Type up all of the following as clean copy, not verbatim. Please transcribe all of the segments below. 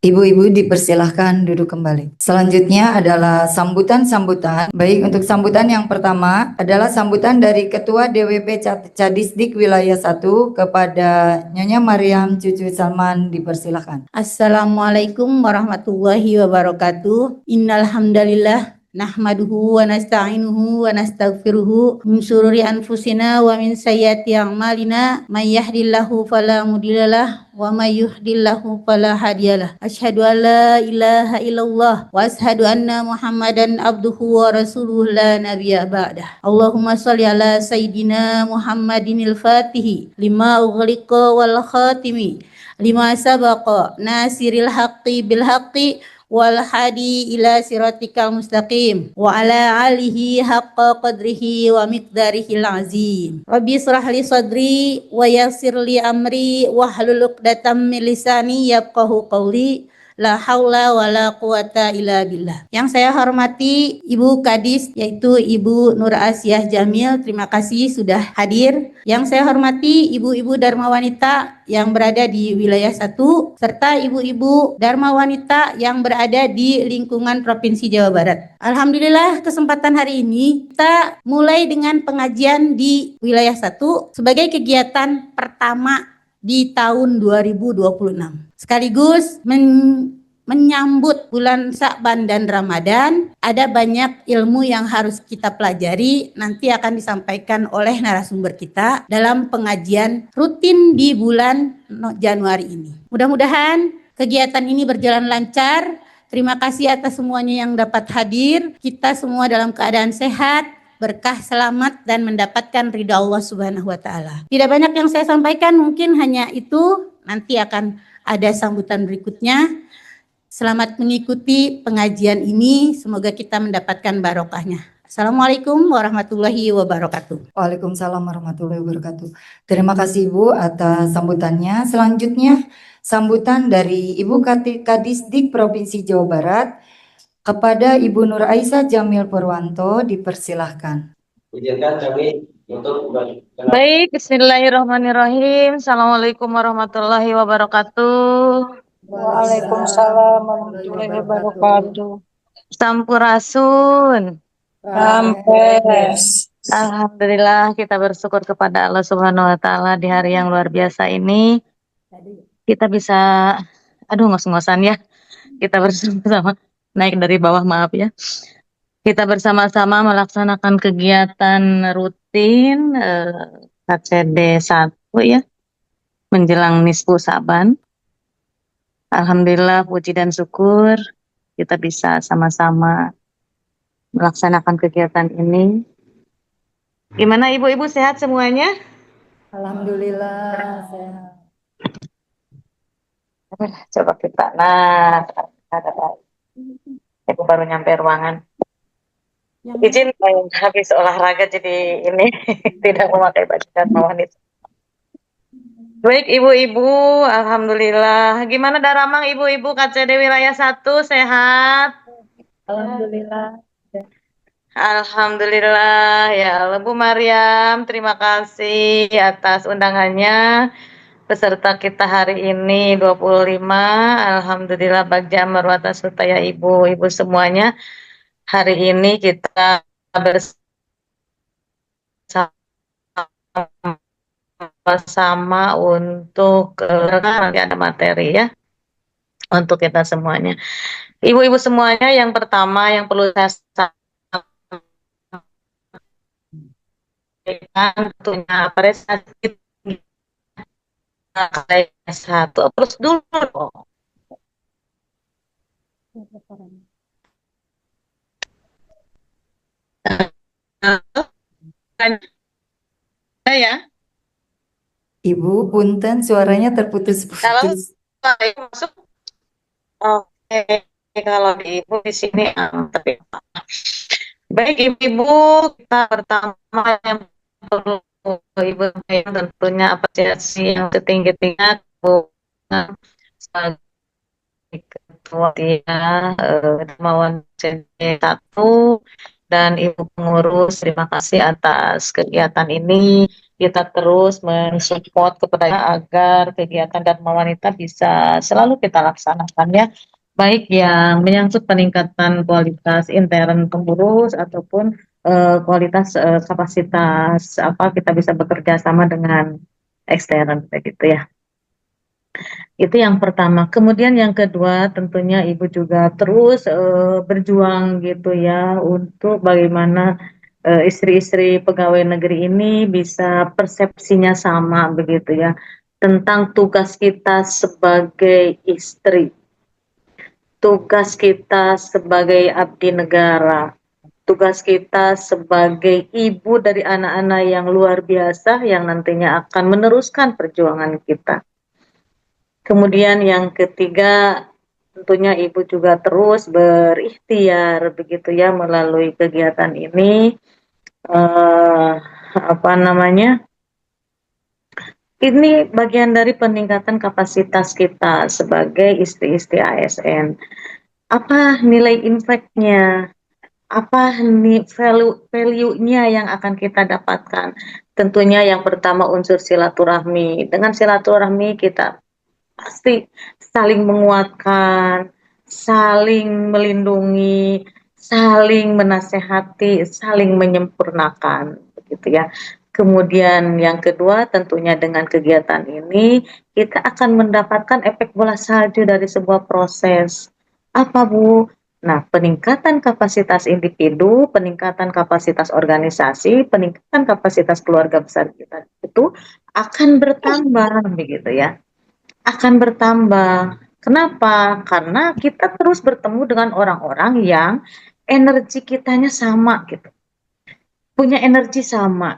Ibu-ibu dipersilahkan duduk kembali. Selanjutnya adalah sambutan-sambutan. Baik, untuk sambutan yang pertama adalah sambutan dari Ketua DWP Cadisdik Wilayah 1 kepada Nyonya Mariam Cucu Salman, dipersilahkan. Assalamualaikum warahmatullahi wabarakatuh. Innal hamdalillah nahmaduhu wa nasta'inuhu wa nastaghfiruhu min syururi anfusina wa min sayyiati a'malina may yahdihillahu fala mudhillalah wa may yudhlilhu fala hadiyalah. Asyhadu an la ilaha illallah wa asyhadu anna Muhammadan abduhu wa rasuluhu la nabiyya ba'dah. Allahumma shalli ala sayyidina Muhammadinil fatihi lima ughliqa wal khatimi lima sabaqa nasiril haqqi bil haqqi wal hadi ila siratikal mustaqim wa ala alihi haqqa qadrihi wa miqdarihil azim. Rabbi israh li sadri wa yassir li amri wa hlul 'uqdatam min lisani yafqahu qawli. La haula wa la quwata illa billah. Yang saya hormati Ibu Kadis, yaitu Ibu Nur Asyah Jamil, terima kasih sudah hadir. Yang saya hormati ibu-ibu Dharma Wanita yang berada di wilayah 1, serta ibu-ibu Dharma Wanita yang berada di lingkungan Provinsi Jawa Barat. Alhamdulillah kesempatan hari ini kita mulai dengan pengajian di wilayah 1 sebagai kegiatan pertama di tahun 2026. Sekaligus menyambut bulan Sya'ban dan Ramadan, ada banyak ilmu yang harus kita pelajari, nanti akan disampaikan oleh narasumber kita dalam pengajian rutin di bulan Januari ini. Mudah-mudahan kegiatan ini berjalan lancar. Terima kasih atas semuanya yang dapat hadir. Kita semua dalam keadaan sehat, berkah, selamat, dan mendapatkan ridha Allah Subhanahu wa Ta'ala. Tidak banyak yang saya sampaikan, mungkin hanya itu. Nanti akan ada sambutan berikutnya. Selamat mengikuti pengajian ini, semoga kita mendapatkan barokahnya. Assalamualaikum warahmatullahi wabarakatuh. Waalaikumsalam warahmatullahi wabarakatuh. Terima kasih Ibu atas sambutannya. Selanjutnya sambutan dari Ibu Kadisdik Provinsi Jawa Barat kepada Ibu Nur Aisyah Jamil Purwanto, dipersilahkan. Izinkan kami untuk Baik, bismillahirrahmanirrahim. Assalamualaikum warahmatullahi wabarakatuh. Waalaikumsalam warahmatullahi wabarakatuh. Sampurasun. Sampes. Alhamdulillah, kita bersyukur kepada Allah Subhanahu wa Ta'ala di hari yang luar biasa ini. Kita bisa, ngos-ngosan ya. Kita bersama-sama naik dari bawah, maaf ya. Kita bersama-sama melaksanakan kegiatan rutin KCD 1 ya, menjelang nisfu Sya'ban. Alhamdulillah, puji dan syukur kita bisa sama-sama melaksanakan kegiatan ini. Gimana ibu-ibu, sehat semuanya? Alhamdulillah sehat. Coba kita, aku baru nyampe ruangan. Izin habis olahraga jadi ini tidak memakai baju Dharma Wanita. Baik ibu-ibu, alhamdulillah. Gimana Daramang ibu-ibu KCD wilayah 1 sehat? Alhamdulillah. Alhamdulillah ya Allah. Bu Mariam, terima kasih atas undangannya. Peserta kita hari ini 25. Alhamdulillah bagja marwata serta ya ibu-ibu semuanya. Hari ini kita bersama untuk nanti ada materi ya untuk kita semuanya. Ibu-ibu semuanya, yang pertama yang perlu saya sampaikan tentunya apresiasi satu terus dulu. Ya. Ibu, punten suaranya terputus-putus. Kalau masuk, oke, kalau di ibu di sini, tapi baik ibu-ibu, kita pertama yang perlu ibu tentunya apresiasi yang setinggi-tingginya sebagai ketua Dharma CD 1 dan ibu pengurus, terima kasih atas kegiatan ini. kita terus mensupport kepada agar kegiatan Dharma Wanita bisa selalu kita laksanakan ya, baik yang menyangkut peningkatan kualitas intern pengurus ataupun kualitas kapasitas apa kita bisa bekerja sama dengan ekstern begitu ya. Itu yang pertama. Kemudian yang kedua, tentunya Ibu juga terus berjuang gitu ya untuk bagaimana istri-istri pegawai negeri ini bisa persepsinya sama begitu ya tentang tugas kita sebagai istri, tugas kita sebagai abdi negara, tugas kita sebagai ibu dari anak-anak yang luar biasa yang nantinya akan meneruskan perjuangan kita. Kemudian yang ketiga, tentunya Ibu juga terus berikhtiar begitu ya melalui kegiatan ini apa namanya? Ini bagian dari peningkatan kapasitas kita sebagai istri-istri ASN. Apa nilai impact-nya? Apa nih value-nya yang akan kita dapatkan? Tentunya yang pertama unsur silaturahmi. Dengan silaturahmi kita pasti saling menguatkan, saling melindungi, saling menasehati, saling menyempurnakan, begitu ya. Kemudian yang kedua tentunya dengan kegiatan ini kita akan mendapatkan efek bola salju dari sebuah proses. Apa Bu? Nah, peningkatan kapasitas individu, peningkatan kapasitas organisasi, peningkatan kapasitas keluarga besar kita itu akan bertambah begitu ya, akan bertambah. Kenapa? Karena kita terus bertemu dengan orang-orang yang energi kitanya sama gitu. Punya energi sama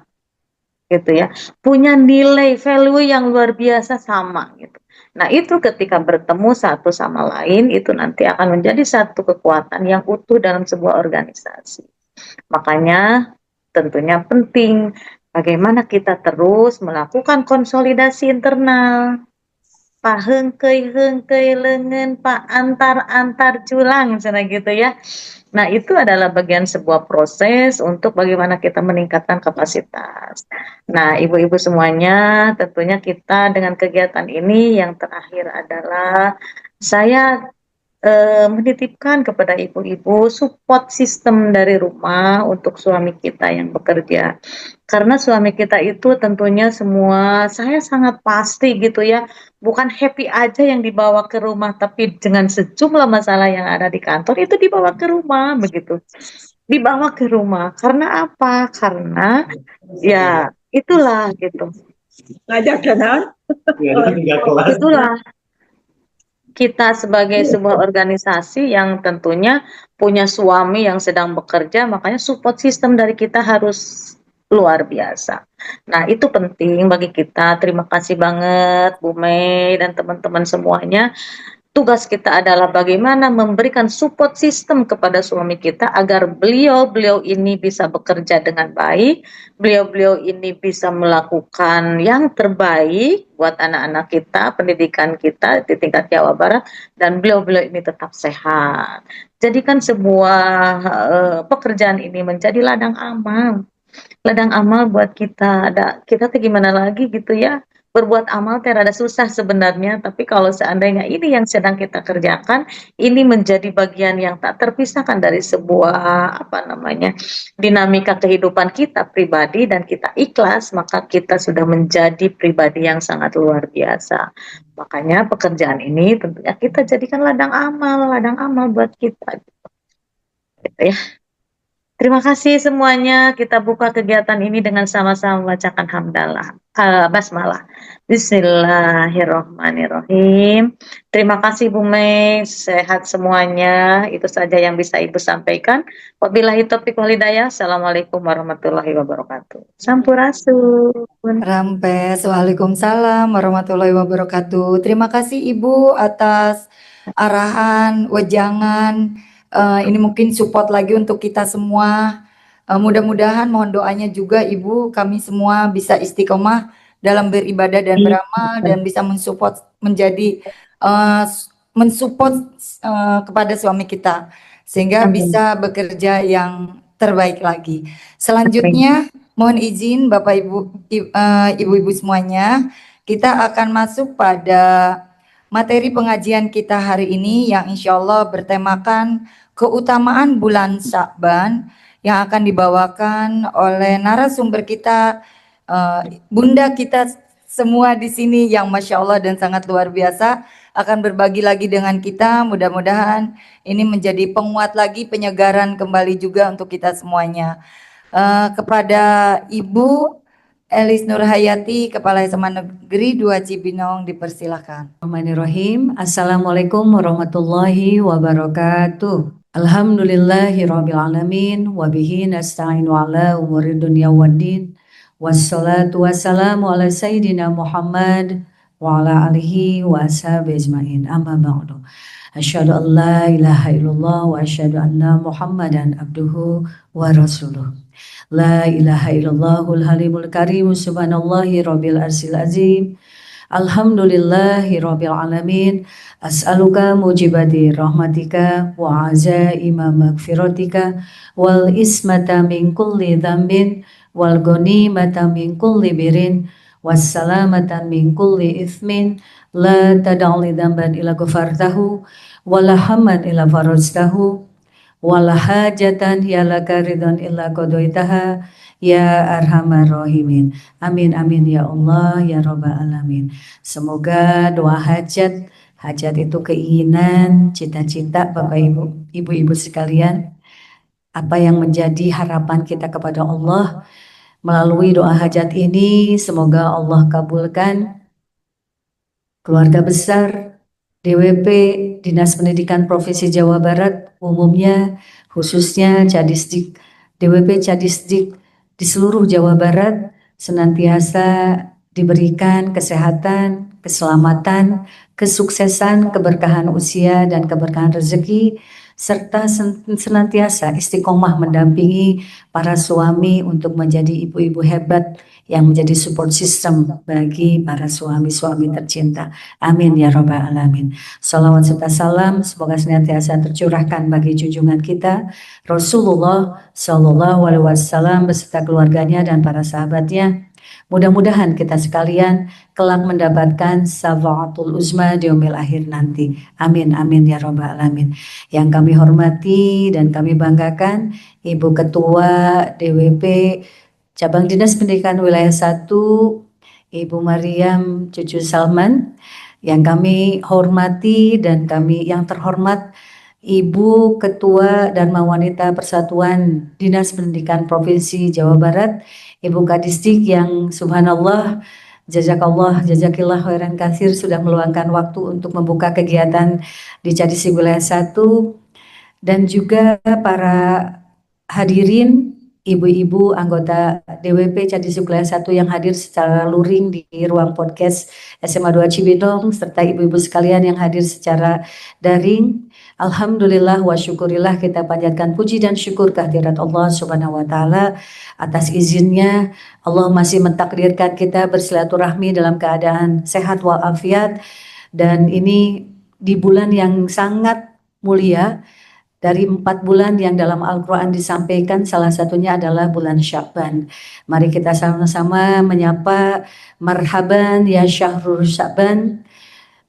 gitu ya. Punya nilai value yang luar biasa sama gitu. Nah, itu ketika bertemu satu sama lain itu nanti akan menjadi satu kekuatan yang utuh dalam sebuah organisasi. Makanya tentunya penting bagaimana kita terus melakukan konsolidasi internal. Pak hengkei lengan Pak antar julang sana gitu ya. Nah, itu adalah bagian sebuah proses untuk bagaimana kita meningkatkan kapasitas. Nah, ibu-ibu semuanya, tentunya kita dengan kegiatan ini yang terakhir adalah saya menitipkan kepada ibu-ibu support sistem dari rumah untuk suami kita yang bekerja. Karena suami kita itu tentunya semua saya sangat pasti gitu ya, bukan happy aja yang dibawa ke rumah, tapi dengan sejumlah masalah yang ada di kantor itu dibawa ke rumah begitu. Dibawa ke rumah. Karena apa? Karena ya itulah gitu. Ngajak kan? Itulah kita sebagai sebuah organisasi yang tentunya punya suami yang sedang bekerja, makanya support system dari kita harus luar biasa. Nah, itu penting bagi kita. Terima kasih banget Bu Mei dan teman-teman semuanya. Tugas kita adalah bagaimana memberikan support system kepada suami kita agar beliau ini bisa bekerja dengan baik, beliau ini bisa melakukan yang terbaik buat anak-anak kita, pendidikan kita di tingkat Jawa Barat, dan beliau ini tetap sehat. Jadikan sebuah pekerjaan ini menjadi ladang amal buat kita. Kita tuh gimana lagi gitu ya, berbuat amal rada susah sebenarnya, tapi kalau seandainya ini yang sedang kita kerjakan, ini menjadi bagian yang tak terpisahkan dari sebuah dinamika kehidupan kita pribadi dan kita ikhlas, maka kita sudah menjadi pribadi yang sangat luar biasa. Makanya pekerjaan ini tentunya kita jadikan ladang amal buat kita gitu ya. Terima kasih semuanya. Kita buka kegiatan ini dengan sama-sama membacakan hamdalah, basmalah. Bismillahirrahmanirrahim. Terima kasih Bu Mei, sehat semuanya. Itu saja yang bisa Ibu sampaikan. Wabillahi taufiq wal hidayah. Assalamualaikum warahmatullahi wabarakatuh. Sampurasun. Rampes, Waalaikumsalam warahmatullahi wabarakatuh. Terima kasih Ibu atas arahan, wejangan. Ini mungkin support lagi untuk kita semua. Mudah-mudahan mohon doanya juga Ibu, kami semua bisa istiqomah dalam beribadah dan beramal dan bisa mensupport menjadi kepada suami kita sehingga bisa bekerja yang terbaik lagi. Selanjutnya Mohon izin Bapak Ibu-ibu semuanya, kita akan masuk pada materi pengajian kita hari ini yang insya Allah bertemakan keutamaan bulan Sya'ban yang akan dibawakan oleh narasumber kita, Bunda kita semua di sini yang Masya Allah dan sangat luar biasa akan berbagi lagi dengan kita. Mudah-mudahan ini menjadi penguat lagi, penyegaran kembali juga untuk kita semuanya. Kepada Ibu Elis Nurhayati, Kepala SMA Negeri 2 Cibinong, dipersilakan. Bismillahirrahmanirrahim. Assalamualaikum warahmatullahi wabarakatuh. Alhamdulillahirabbil alamin wa bihi nasta'inu ala umuri dunya waddin. Wassalatu wassalamu ala sayyidina Muhammad wa ala alihi wa ashabihi ajmain. Amma ba'du. Asyhadu an la ilaha illallah wa asyhadu anna Muhammadan abduhu wa rasuluh. La ilaha illallahul halimul karim subhanallahi rabbil arsyil azim. Alhamdulillahi rabbil alamin. As'aluka mujibati rahmatika wa azaima magfiratika wal ismata min kulli dzambin wal ghanimata min kulli birin wassalamatan min kulli ithmin la tad'ali dzamban illa ghafartahu wala hamman illa farajtahu wala hajatan ya laka ridhan illa qadaitaha ya arhamar rahimin. Amin amin ya Allah ya rabbal alamin. Semoga doa hajat itu keinginan, cita-cita Bapak Ibu, ibu-ibu sekalian, apa yang menjadi harapan kita kepada Allah melalui doa hajat ini, semoga Allah kabulkan. Keluarga besar DWP Dinas Pendidikan Provinsi Jawa Barat umumnya, khususnya Cadisdik, DWP Cadisdik di seluruh Jawa Barat senantiasa diberikan kesehatan, keselamatan, kesuksesan, keberkahan usia dan keberkahan rezeki, serta senantiasa istiqomah mendampingi para suami untuk menjadi ibu-ibu hebat yang menjadi support system bagi para suami-suami tercinta. Amin ya rabbal alamin. Salawat serta salam semoga senantiasa tercurahkan bagi junjungan kita Rasulullah Shallallahu Alaihi Wasallam beserta keluarganya dan para sahabatnya. Mudah-mudahan kita sekalian kelak mendapatkan syafaatul uzma di yaumil akhir nanti. Amin amin ya rabbal alamin. Yang kami hormati dan kami banggakan Ibu Ketua DWP Cabang Dinas Pendidikan Wilayah 1, Ibu Mariam Cucu Salman, yang kami hormati dan kami yang terhormat Ibu Ketua Dharma Wanita Persatuan Dinas Pendidikan Provinsi Jawa Barat, Ibu Kadisdik yang subhanallah, jazakillah khairan katsir sudah meluangkan waktu untuk membuka kegiatan di Cadisdik Wilayah 1, dan juga para hadirin ibu-ibu anggota DWP Cadisdik Wilayah 1 yang hadir secara luring di ruang podcast SMA 2 Cibinong, serta ibu-ibu sekalian yang hadir secara daring. Alhamdulillah wa syukurillah, kita panjatkan puji dan syukur kehadirat Allah Subhanahu wa taala atas izinnya Allah masih mentakdirkan kita bersilaturahmi dalam keadaan sehat walafiat, dan ini di bulan yang sangat mulia. Dari 4 bulan yang dalam Al-Quran disampaikan, salah satunya adalah bulan Sya'ban. Mari kita sama-sama menyapa marhaban ya syahrul Sya'ban.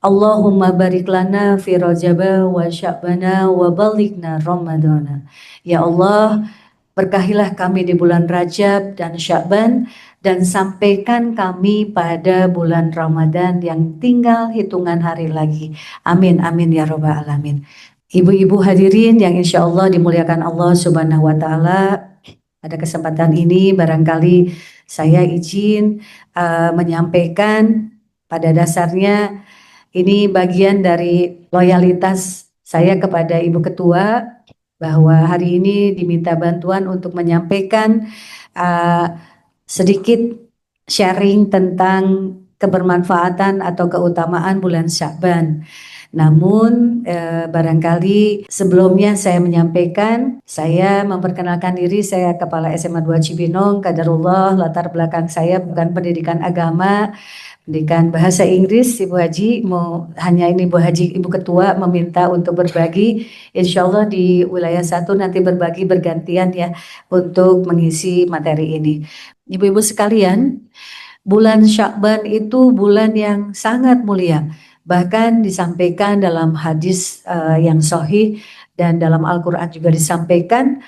Allahumma barik lana fi Rajaba wa Sya'bana wa balighna Ramadana. Ya Allah, berkahilah kami di bulan Rajab dan Sya'ban, dan sampaikan kami pada bulan Ramadan yang tinggal hitungan hari lagi. Amin amin ya rabbal alamin. Ibu-ibu hadirin yang insya Allah dimuliakan Allah Subhanahu wa taala, pada kesempatan ini barangkali saya izin menyampaikan, pada dasarnya ini bagian dari loyalitas saya kepada Ibu Ketua, bahwa hari ini diminta bantuan untuk menyampaikan sedikit sharing tentang kebermanfaatan atau keutamaan bulan Sya'ban. Namun barangkali sebelumnya saya menyampaikan, saya memperkenalkan diri, saya Kepala SMA 2 Cibinong, Qadarullah, latar belakang saya bukan pendidikan agama, pendidikan bahasa Inggris. Ibu Haji, hanya ini Ibu Haji, Ibu Ketua meminta untuk berbagi, insya Allah di wilayah 1 nanti berbagi bergantian ya untuk mengisi materi ini. Ibu-ibu sekalian, bulan Sya'ban itu bulan yang sangat mulia. Bahkan disampaikan dalam hadis yang sahih dan dalam Al-Quran juga disampaikan,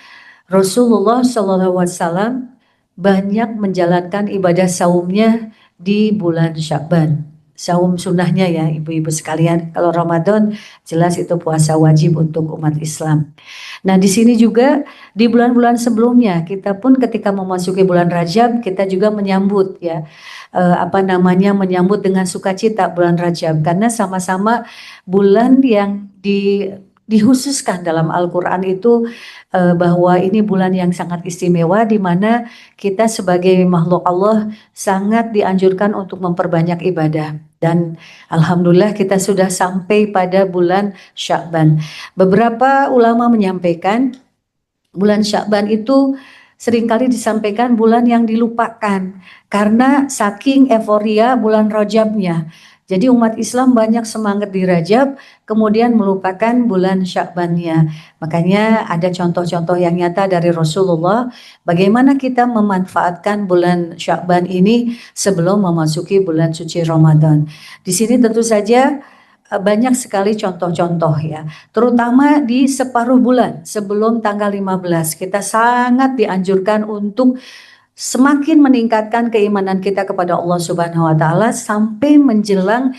Rasulullah SAW banyak menjalankan ibadah saumnya di bulan Sya'ban. Saum sunnahnya ya ibu-ibu sekalian. Kalau Ramadan jelas itu puasa wajib untuk umat Islam. Nah di sini juga di bulan-bulan sebelumnya kita pun ketika memasuki bulan Rajab kita juga menyambut ya menyambut dengan sukacita bulan Rajab karena sama-sama bulan yang dikhususkan dalam Al-Quran itu bahwa ini bulan yang sangat istimewa di mana kita sebagai makhluk Allah sangat dianjurkan untuk memperbanyak ibadah. Dan alhamdulillah kita sudah sampai pada bulan Sya'ban. Beberapa ulama menyampaikan bulan Sya'ban itu seringkali disampaikan bulan yang dilupakan karena saking euforia bulan Rajabnya. Jadi umat Islam banyak semangat di Rajab, kemudian melupakan bulan Sya'bannya. Makanya ada contoh-contoh yang nyata dari Rasulullah, bagaimana kita memanfaatkan bulan Sya'ban ini sebelum memasuki bulan suci Ramadan. Di sini tentu saja banyak sekali contoh-contoh ya, terutama di separuh bulan sebelum tanggal 15 kita sangat dianjurkan untuk semakin meningkatkan keimanan kita kepada Allah Subhanahu wa taala sampai menjelang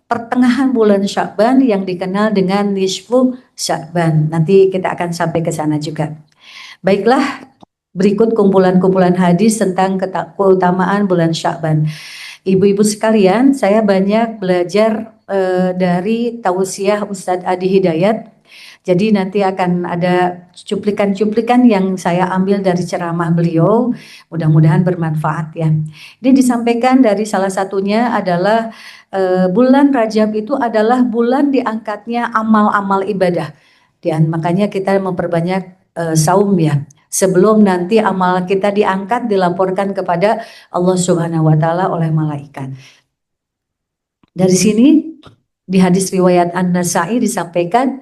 pertengahan bulan Sya'ban yang dikenal dengan nisfu Sya'ban. Nanti kita akan sampai ke sana juga. Baiklah, berikut kumpulan-kumpulan hadis tentang keutamaan bulan Sya'ban. Ibu-ibu sekalian, saya banyak belajar dari tausiah Ustadz Adi Hidayat. Jadi nanti akan ada cuplikan-cuplikan yang saya ambil dari ceramah beliau, mudah-mudahan bermanfaat ya. Ini disampaikan dari salah satunya adalah bulan Rajab itu adalah bulan diangkatnya amal-amal ibadah. Dan makanya kita memperbanyak saum ya. Sebelum nanti amal kita diangkat dilaporkan kepada Allah Subhanahu wa taala oleh malaikat. Dari sini di hadis riwayat An-Nasa'i disampaikan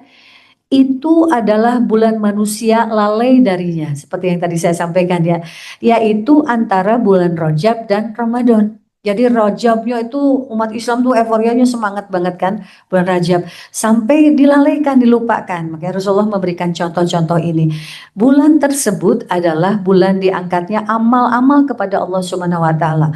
itu adalah bulan manusia lalai darinya, seperti yang tadi saya sampaikan ya, yaitu antara bulan Rajab dan Ramadan. Jadi Rajabnya itu umat Islam tuh euforianya semangat banget kan bulan Rajab, sampai dilalaikan, dilupakan. Makanya Rasulullah memberikan contoh-contoh ini. Bulan tersebut adalah bulan diangkatnya amal-amal kepada Allah Subhanahu wa taala.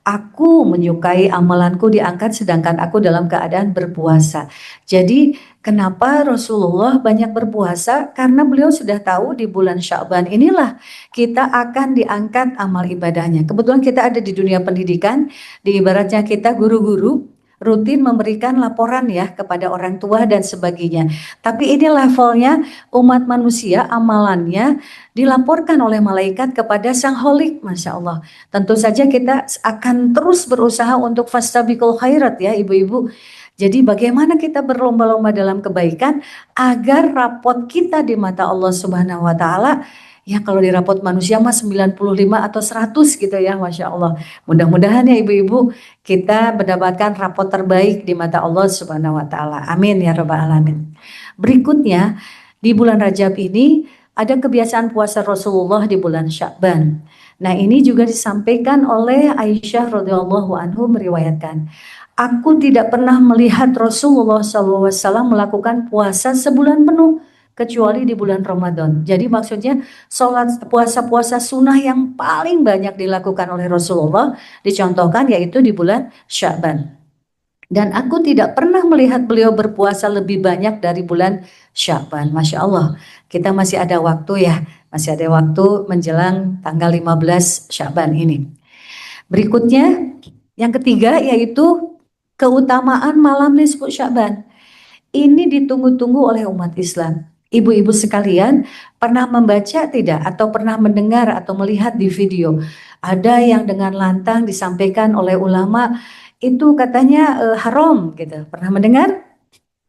Aku menyukai amalanku diangkat sedangkan aku dalam keadaan berpuasa. Jadi kenapa Rasulullah banyak berpuasa? Karena beliau sudah tahu di bulan Sya'ban inilah kita akan diangkat amal ibadahnya. Kebetulan kita ada di dunia pendidikan, di ibaratnya kita guru-guru rutin memberikan laporan ya kepada orang tua dan sebagainya. Tapi ini levelnya umat manusia, amalannya dilaporkan oleh malaikat kepada Sang Holik, Masya Allah. Tentu saja kita akan terus berusaha untuk fastabiqul khairat ya ibu-ibu. Jadi bagaimana kita berlomba-lomba dalam kebaikan agar rapot kita di mata Allah Subhanahu wa taala ya, kalau di rapot manusia mah 95 atau 100 gitu ya, Masya Allah. Mudah-mudahan ya ibu-ibu kita mendapatkan rapot terbaik di mata Allah Subhanahu wa taala. Amin ya rabbal alamin. Berikutnya di bulan Rajab ini ada kebiasaan puasa Rasulullah di bulan Sya'ban. Nah ini juga disampaikan oleh Aisyah radhiyallahu anhu meriwayatkan, aku tidak pernah melihat Rasulullah SAW melakukan puasa sebulan penuh kecuali di bulan Ramadan. Jadi maksudnya sholat puasa-puasa sunnah yang paling banyak dilakukan oleh Rasulullah dicontohkan yaitu di bulan Sya'ban. Dan aku tidak pernah melihat beliau berpuasa lebih banyak dari bulan Sya'ban. Masya Allah, kita masih ada waktu ya, masih ada waktu menjelang tanggal 15 Sya'ban ini. Berikutnya, yang ketiga yaitu keutamaan malam nisfu Sya'ban. Ini ditunggu-tunggu oleh umat Islam. Ibu-ibu sekalian pernah membaca tidak atau pernah mendengar atau melihat di video ada yang dengan lantang disampaikan oleh ulama itu katanya haram gitu. Pernah mendengar?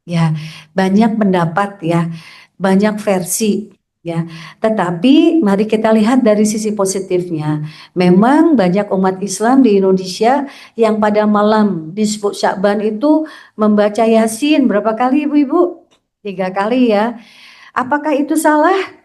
Ya, banyak pendapat ya, banyak versi ya. Tetapi mari kita lihat dari sisi positifnya. Memang banyak umat Islam di Indonesia yang pada malam nisfu Sya'ban itu membaca Yasin berapa kali Ibu-ibu? 3 kali ya. Apakah itu salah?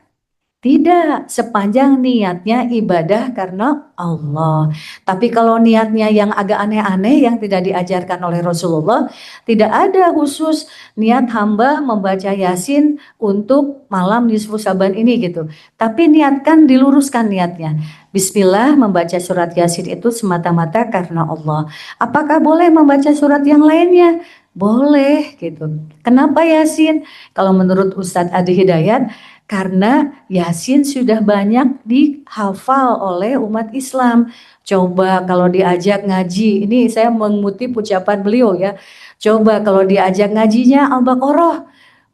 Tidak, sepanjang niatnya ibadah karena Allah. Tapi kalau niatnya yang agak aneh-aneh yang tidak diajarkan oleh Rasulullah, tidak ada khusus niat hamba membaca Yasin untuk malam nisfu Saban ini gitu. Tapi niatkan, diluruskan niatnya. Bismillah, membaca surat Yasin itu semata-mata karena Allah. Apakah boleh membaca surat yang lainnya? Boleh gitu. Kenapa Yasin? Kalau menurut Ustadz Adi Hidayat, karena Yasin sudah banyak dihafal oleh umat Islam. Coba kalau diajak ngaji, ini saya mengutip ucapan beliau ya. Coba kalau diajak ngajinya Al-Baqarah,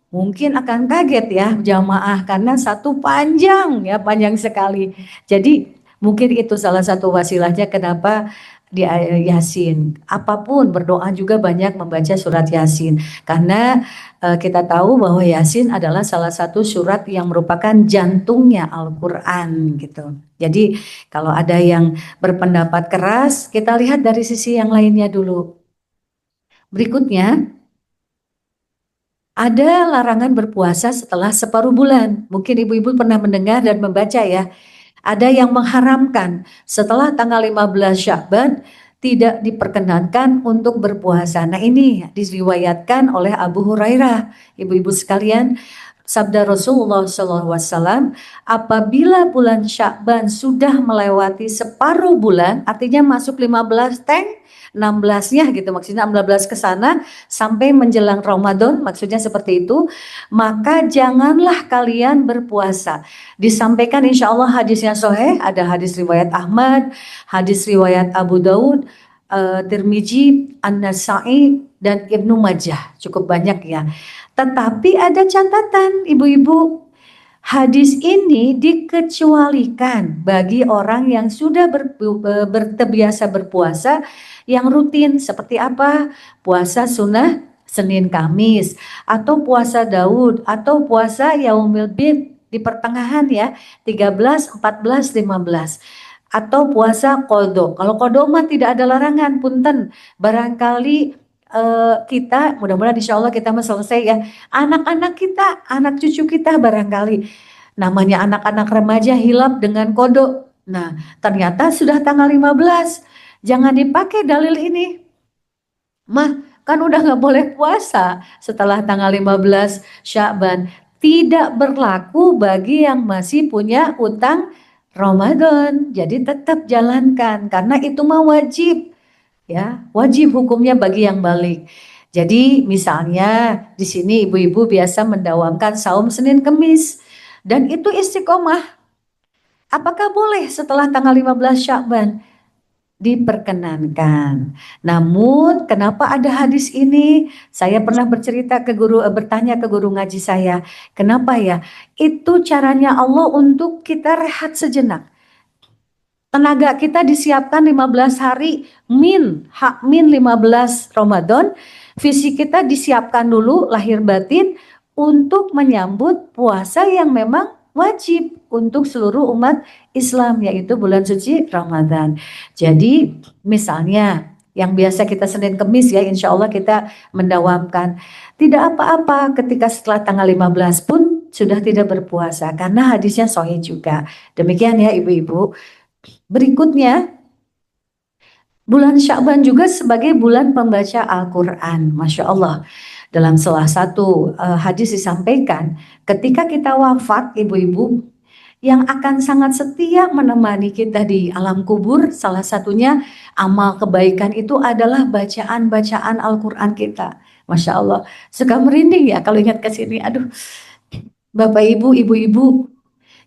mungkin akan kaget ya jamaah karena satu panjang ya, panjang sekali. Jadi mungkin itu salah satu wasilahnya kenapa di Yasin. Apapun berdoa juga banyak membaca surat Yasin karena kita tahu bahwa Yasin adalah salah satu surat yang merupakan jantungnya Al-Qur'an gitu. Jadi kalau ada yang berpendapat keras, kita lihat dari sisi yang lainnya dulu. Berikutnya, ada larangan berpuasa setelah separuh bulan. Mungkin ibu-ibu pernah mendengar dan membaca ya. Ada yang mengharamkan setelah tanggal 15 Sya'ban tidak diperkenankan untuk berpuasa. Nah ini diriwayatkan oleh Abu Hurairah. Ibu-ibu sekalian, sabda Rasulullah SAW, apabila bulan Sya'ban sudah melewati separuh bulan, artinya masuk 15 16-nya gitu, maksudnya 16 ke sana sampai menjelang Ramadan, maksudnya seperti itu, maka janganlah kalian berpuasa. Disampaikan insya Allah hadisnya sahih, ada hadis riwayat Ahmad, hadis riwayat Abu Daud, Tirmizi, An-Nasa'i, dan Ibnu Majah, cukup banyak ya. Tetapi ada catatan ibu-ibu, hadis ini dikecualikan bagi orang yang sudah terbiasa berpuasa yang rutin seperti apa? Puasa sunnah Senin Kamis atau puasa Daud atau puasa Yaumil Bid di pertengahan ya 13, 14, 15 atau puasa qadha. Kalau qadha mah tidak ada larangan, punten. Barangkali kita mudah-mudahan insya Allah kita mah selesai ya. Anak-anak kita, anak cucu kita barangkali namanya anak-anak remaja hilap dengan qadha. Nah, ternyata sudah tanggal 15. Jangan dipakai dalil ini. Mah, kan udah nggak boleh puasa setelah tanggal 15 Sya'ban. Tidak berlaku bagi yang masih punya utang Ramadan. Jadi tetap jalankan karena itu mah wajib. Ya, wajib hukumnya bagi yang balik. Jadi misalnya di sini ibu-ibu biasa mendawamkan saum Senin Kemis dan itu istiqomah. Apakah boleh setelah tanggal 15 Sya'ban? Diperkenankan. Namun kenapa ada hadis ini? Saya pernah bertanya ke guru ngaji saya, kenapa ya? Itu caranya Allah untuk kita rehat sejenak. Tenaga kita disiapkan 15 hari min 15 Ramadan, fisik kita disiapkan dulu lahir batin untuk menyambut puasa yang memang wajib untuk seluruh umat Islam, yaitu bulan suci Ramadan. Jadi misalnya yang biasa kita Senin Kemis ya, insya Allah kita mendawamkan. Tidak apa-apa ketika setelah tanggal 15 pun sudah tidak berpuasa karena hadisnya sahih juga. Demikian ya ibu-ibu. Berikutnya, bulan Sya'ban juga sebagai bulan pembaca Al-Quran. Masya Allah. Dalam salah satu hadis disampaikan, ketika kita wafat ibu-ibu, yang akan sangat setia menemani kita di alam kubur, salah satunya amal kebaikan itu adalah bacaan-bacaan Al-Quran kita. Masya Allah, suka merinding ya kalau ingat ke sini. Aduh, Bapak Ibu, Ibu-ibu,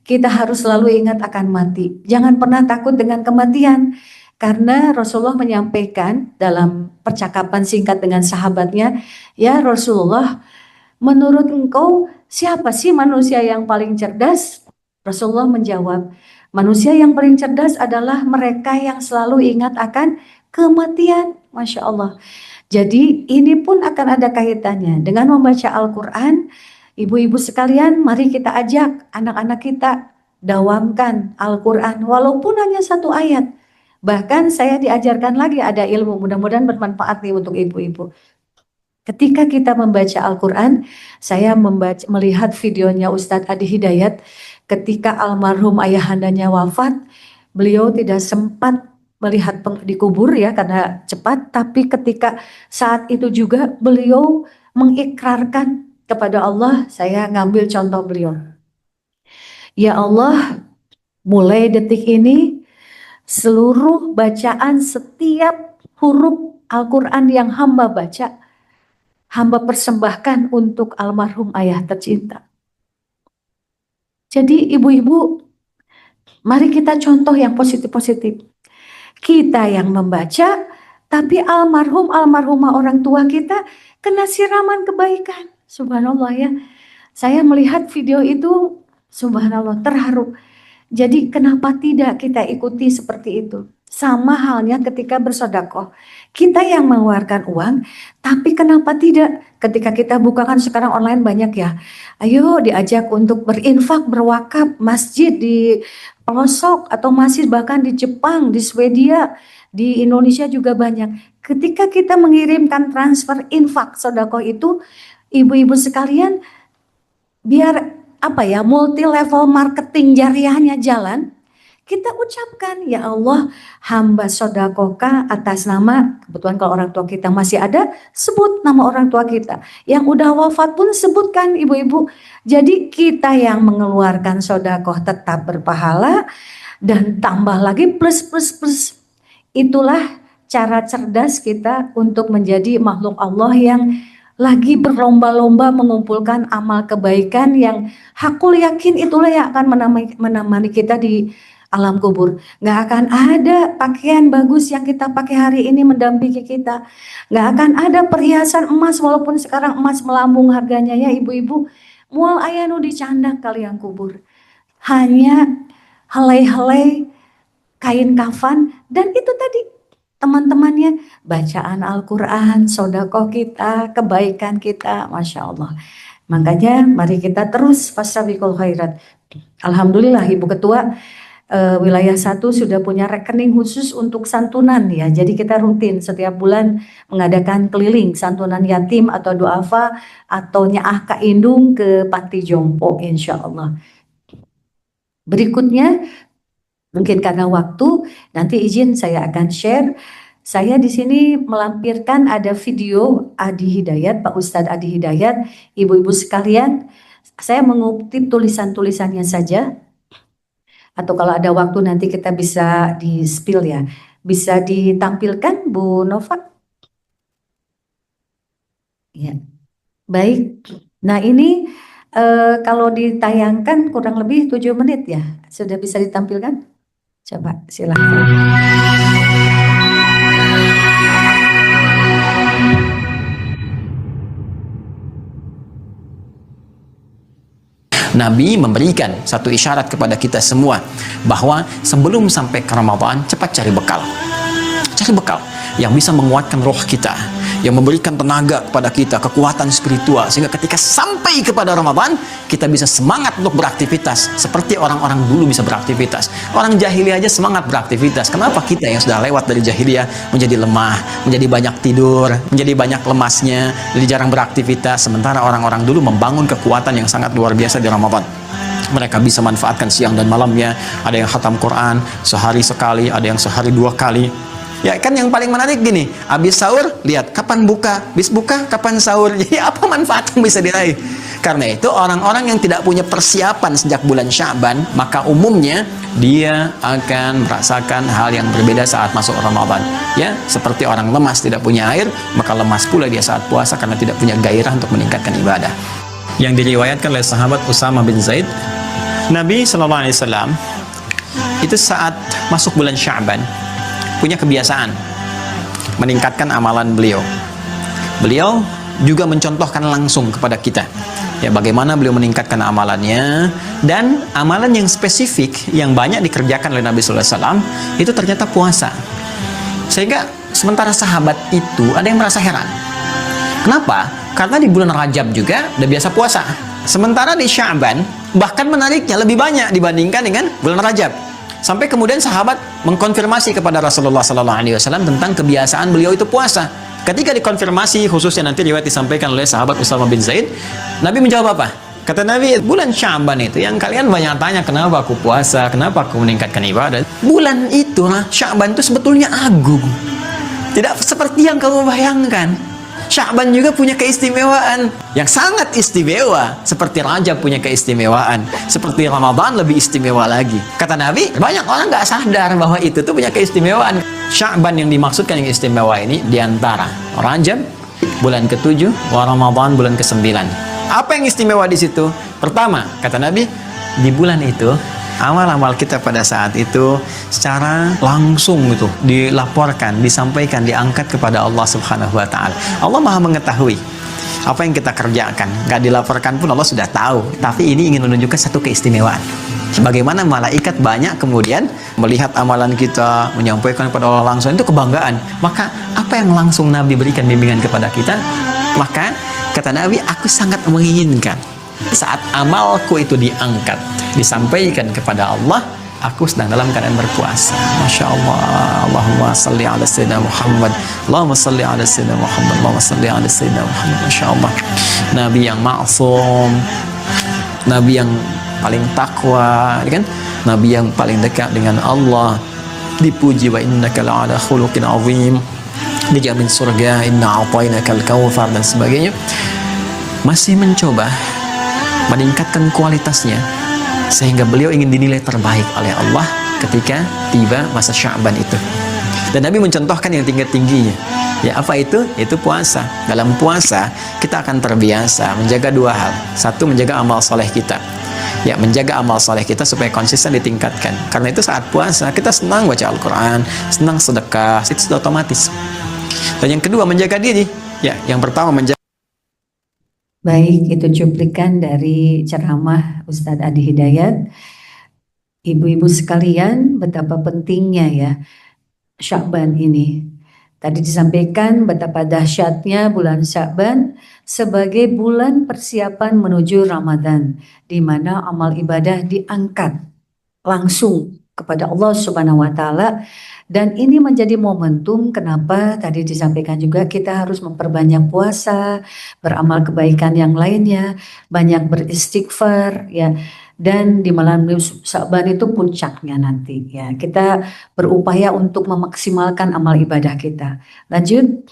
kita harus selalu ingat akan mati. Jangan pernah takut dengan kematian. Karena Rasulullah menyampaikan dalam percakapan singkat dengan sahabatnya, ya Rasulullah, menurut engkau siapa sih manusia yang paling cerdas? Rasulullah menjawab, manusia yang paling cerdas adalah mereka yang selalu ingat akan kematian. Masya Allah. Jadi ini pun akan ada kaitannya dengan membaca Al-Quran. Ibu-ibu sekalian, mari kita ajak anak-anak kita dawamkan Al-Quran walaupun hanya 1 ayat. Bahkan saya diajarkan lagi ada ilmu, mudah-mudahan bermanfaat nih untuk ibu-ibu. Ketika kita membaca Al-Quran, saya melihat videonya Ustadz Adi Hidayat ketika almarhum ayahandanya wafat, beliau tidak sempat melihat dikubur ya karena cepat, tapi ketika saat itu juga beliau mengikrarkan kepada Allah. Saya ngambil contoh beliau. Ya Allah, mulai detik ini seluruh bacaan setiap huruf Al-Quran yang hamba baca, hamba persembahkan untuk almarhum ayah tercinta. Jadi ibu-ibu, mari kita contoh yang positif-positif. Kita yang membaca, tapi almarhumah orang tua kita kena siraman kebaikan. Subhanallah ya. Saya melihat video itu, subhanallah, terharu. Jadi kenapa tidak kita ikuti seperti itu? Sama halnya ketika bersedekah. Kita yang mengeluarkan uang, tapi kenapa tidak ketika kita bukakan sekarang online banyak ya. Ayo diajak untuk berinfak, berwakaf, masjid di pelosok atau masjid bahkan di Jepang, di Swedia, di Indonesia juga banyak. Ketika kita mengirimkan transfer infak sedekah itu, ibu-ibu sekalian, biar multi level marketing jariahnya jalan, kita ucapkan, ya Allah, hamba sedekahkan atas nama, kebetulan kalau orang tua kita masih ada, sebut nama orang tua kita. Yang udah wafat pun sebutkan ibu-ibu. Jadi kita yang mengeluarkan sedekah tetap berpahala, dan tambah lagi plus. Itulah cara cerdas kita untuk menjadi makhluk Allah yang lagi berlomba-lomba mengumpulkan amal kebaikan yang hakul yakin itulah yang akan menemani kita di alam kubur. Nggak akan ada pakaian bagus yang kita pakai hari ini mendampingi kita. Nggak akan ada perhiasan emas walaupun sekarang emas melambung harganya ya ibu-ibu. Mual ayanu dicandak kalian kubur. Hanya helai-helai kain kafan dan itu tadi teman-temannya bacaan Al-Quran, sedekah kita, kebaikan kita, Masya Allah. Makanya mari kita terus fastabiqul khairat. Alhamdulillah Ibu Ketua, wilayah 1 sudah punya rekening khusus untuk santunan ya. Jadi kita rutin setiap bulan mengadakan keliling santunan yatim atau duafa atau nyaah kaindung ke panti jompo insya Allah. Berikutnya mungkin karena waktu nanti izin saya akan share. Saya di sini melampirkan ada video Adi Hidayat, Pak Ustadz Adi Hidayat, ibu-ibu sekalian. Saya mengutip tulisan-tulisannya saja. Atau kalau ada waktu nanti kita bisa di-spill ya. Bisa ditampilkan Bu Nova? Ya. Baik. Nah ini kalau ditayangkan kurang lebih 7 menit ya. Sudah bisa ditampilkan? Coba silahkan. Nabi memberikan satu isyarat kepada kita semua bahwa sebelum sampai ke Ramadan cepat cari bekal. Cari bekal yang bisa menguatkan roh kita, yang memberikan tenaga kepada kita, kekuatan spiritual sehingga ketika sampai kepada Ramadan kita bisa semangat untuk beraktivitas seperti orang-orang dulu bisa beraktivitas. Orang jahiliyah aja semangat beraktivitas. Kenapa kita yang sudah lewat dari jahiliyah menjadi lemah, menjadi banyak tidur, menjadi banyak lemasnya, jadi jarang beraktivitas, sementara orang-orang dulu membangun kekuatan yang sangat luar biasa di Ramadan. Mereka bisa manfaatkan siang dan malamnya. Ada yang khatam Quran sehari sekali, ada yang sehari 2 kali. Ya kan yang paling menarik gini, habis sahur lihat kapan buka, habis buka kapan sahur. Jadi apa manfaat yang bisa diraih? Karena itu orang-orang yang tidak punya persiapan sejak bulan Sya'ban, maka umumnya dia akan merasakan hal yang berbeda saat masuk Ramadan. Ya, seperti orang lemas tidak punya air, maka lemas pula dia saat puasa karena tidak punya gairah untuk meningkatkan ibadah. Yang diriwayatkan oleh sahabat Usama bin Zaid, Nabi SAW itu saat masuk bulan Sya'ban punya kebiasaan meningkatkan amalan beliau. Beliau juga mencontohkan langsung kepada kita ya bagaimana beliau meningkatkan amalannya, dan amalan yang spesifik yang banyak dikerjakan oleh Nabi SAW itu ternyata puasa. Sehingga Sementara sahabat itu ada yang merasa heran. Kenapa? Karena di bulan Rajab juga udah biasa puasa. Sementara di Sya'ban, bahkan menariknya lebih banyak dibandingkan dengan bulan Rajab. Sampai kemudian sahabat mengkonfirmasi kepada Rasulullah SAW tentang kebiasaan beliau itu puasa. Ketika dikonfirmasi, khususnya nanti riwayat disampaikan oleh sahabat Usama bin Zaid, Nabi menjawab apa? Kata Nabi, bulan Sya'ban itu yang kalian banyak tanya kenapa aku puasa, kenapa aku meningkatkan ibadah. Bulan itu, Sya'ban itu sebetulnya agung. Tidak seperti yang kamu bayangkan. Sya'ban juga punya keistimewaan yang sangat istimewa. Seperti Rajab punya keistimewaan. Seperti Ramadan lebih istimewa lagi. Kata Nabi, banyak orang nggak sadar bahwa itu tuh punya keistimewaan. Sya'ban yang dimaksudkan yang istimewa ini diantara Rajab, bulan ke-7, Ramadan bulan ke-9. Apa yang istimewa di situ? Pertama, kata Nabi, di bulan itu amal-amal kita pada saat itu secara langsung itu dilaporkan, disampaikan, diangkat kepada Allah Subhanahu wa taala. Allah Maha mengetahui apa yang kita kerjakan. Gak dilaporkan pun Allah sudah tahu. Tapi ini ingin menunjukkan satu keistimewaan. Bagaimana malaikat banyak kemudian melihat amalan kita, menyampaikan kepada Allah langsung, itu kebanggaan. Maka apa yang langsung Nabi berikan bimbingan kepada kita? Maka kata Nabi, aku sangat menginginkan saat amalku itu diangkat, disampaikan kepada Allah, aku sedang dalam keadaan berpuasa. Masya Allah. Allahumma salli ala sayyidina Muhammad, Allahumma salli ala sayyidina Muhammad, Allahumma salli ala sayyidina Muhammad. Masya Allah. Nabi yang ma'sum, Nabi yang paling takwa, kan? Nabi yang paling dekat dengan Allah, dipuji, wa innaka la'ala khuluqin azim, dijamin surga, inna a'tainakal kautsar, dan sebagainya. Masih mencoba meningkatkan kualitasnya sehingga beliau ingin dinilai terbaik oleh Allah ketika tiba masa Sya'ban itu. Dan Nabi mencontohkan yang tinggi-tingginya. Ya, apa itu? Itu puasa. Dalam puasa kita akan terbiasa menjaga dua hal. Satu, menjaga amal soleh kita. Ya, menjaga amal soleh kita supaya konsisten ditingkatkan. Karena itu saat puasa kita senang baca Al-Quran, senang sedekah, itu sudah otomatis. Dan yang kedua, menjaga diri. Ya, yang pertama menjaga. Baik, itu cuplikan dari ceramah Ustadz Adi Hidayat. Ibu-ibu sekalian, betapa pentingnya ya Sya'ban ini. Tadi disampaikan betapa dahsyatnya bulan Sya'ban sebagai bulan persiapan menuju Ramadan, di mana amal ibadah diangkat langsung kepada Allah Subhanahu wa taala. Dan ini menjadi momentum kenapa tadi disampaikan juga kita harus memperbanyak puasa, beramal kebaikan yang lainnya, banyak beristighfar ya. Dan di malam Sya'ban itu puncaknya nanti ya. Kita berupaya untuk memaksimalkan amal ibadah kita. Lanjut.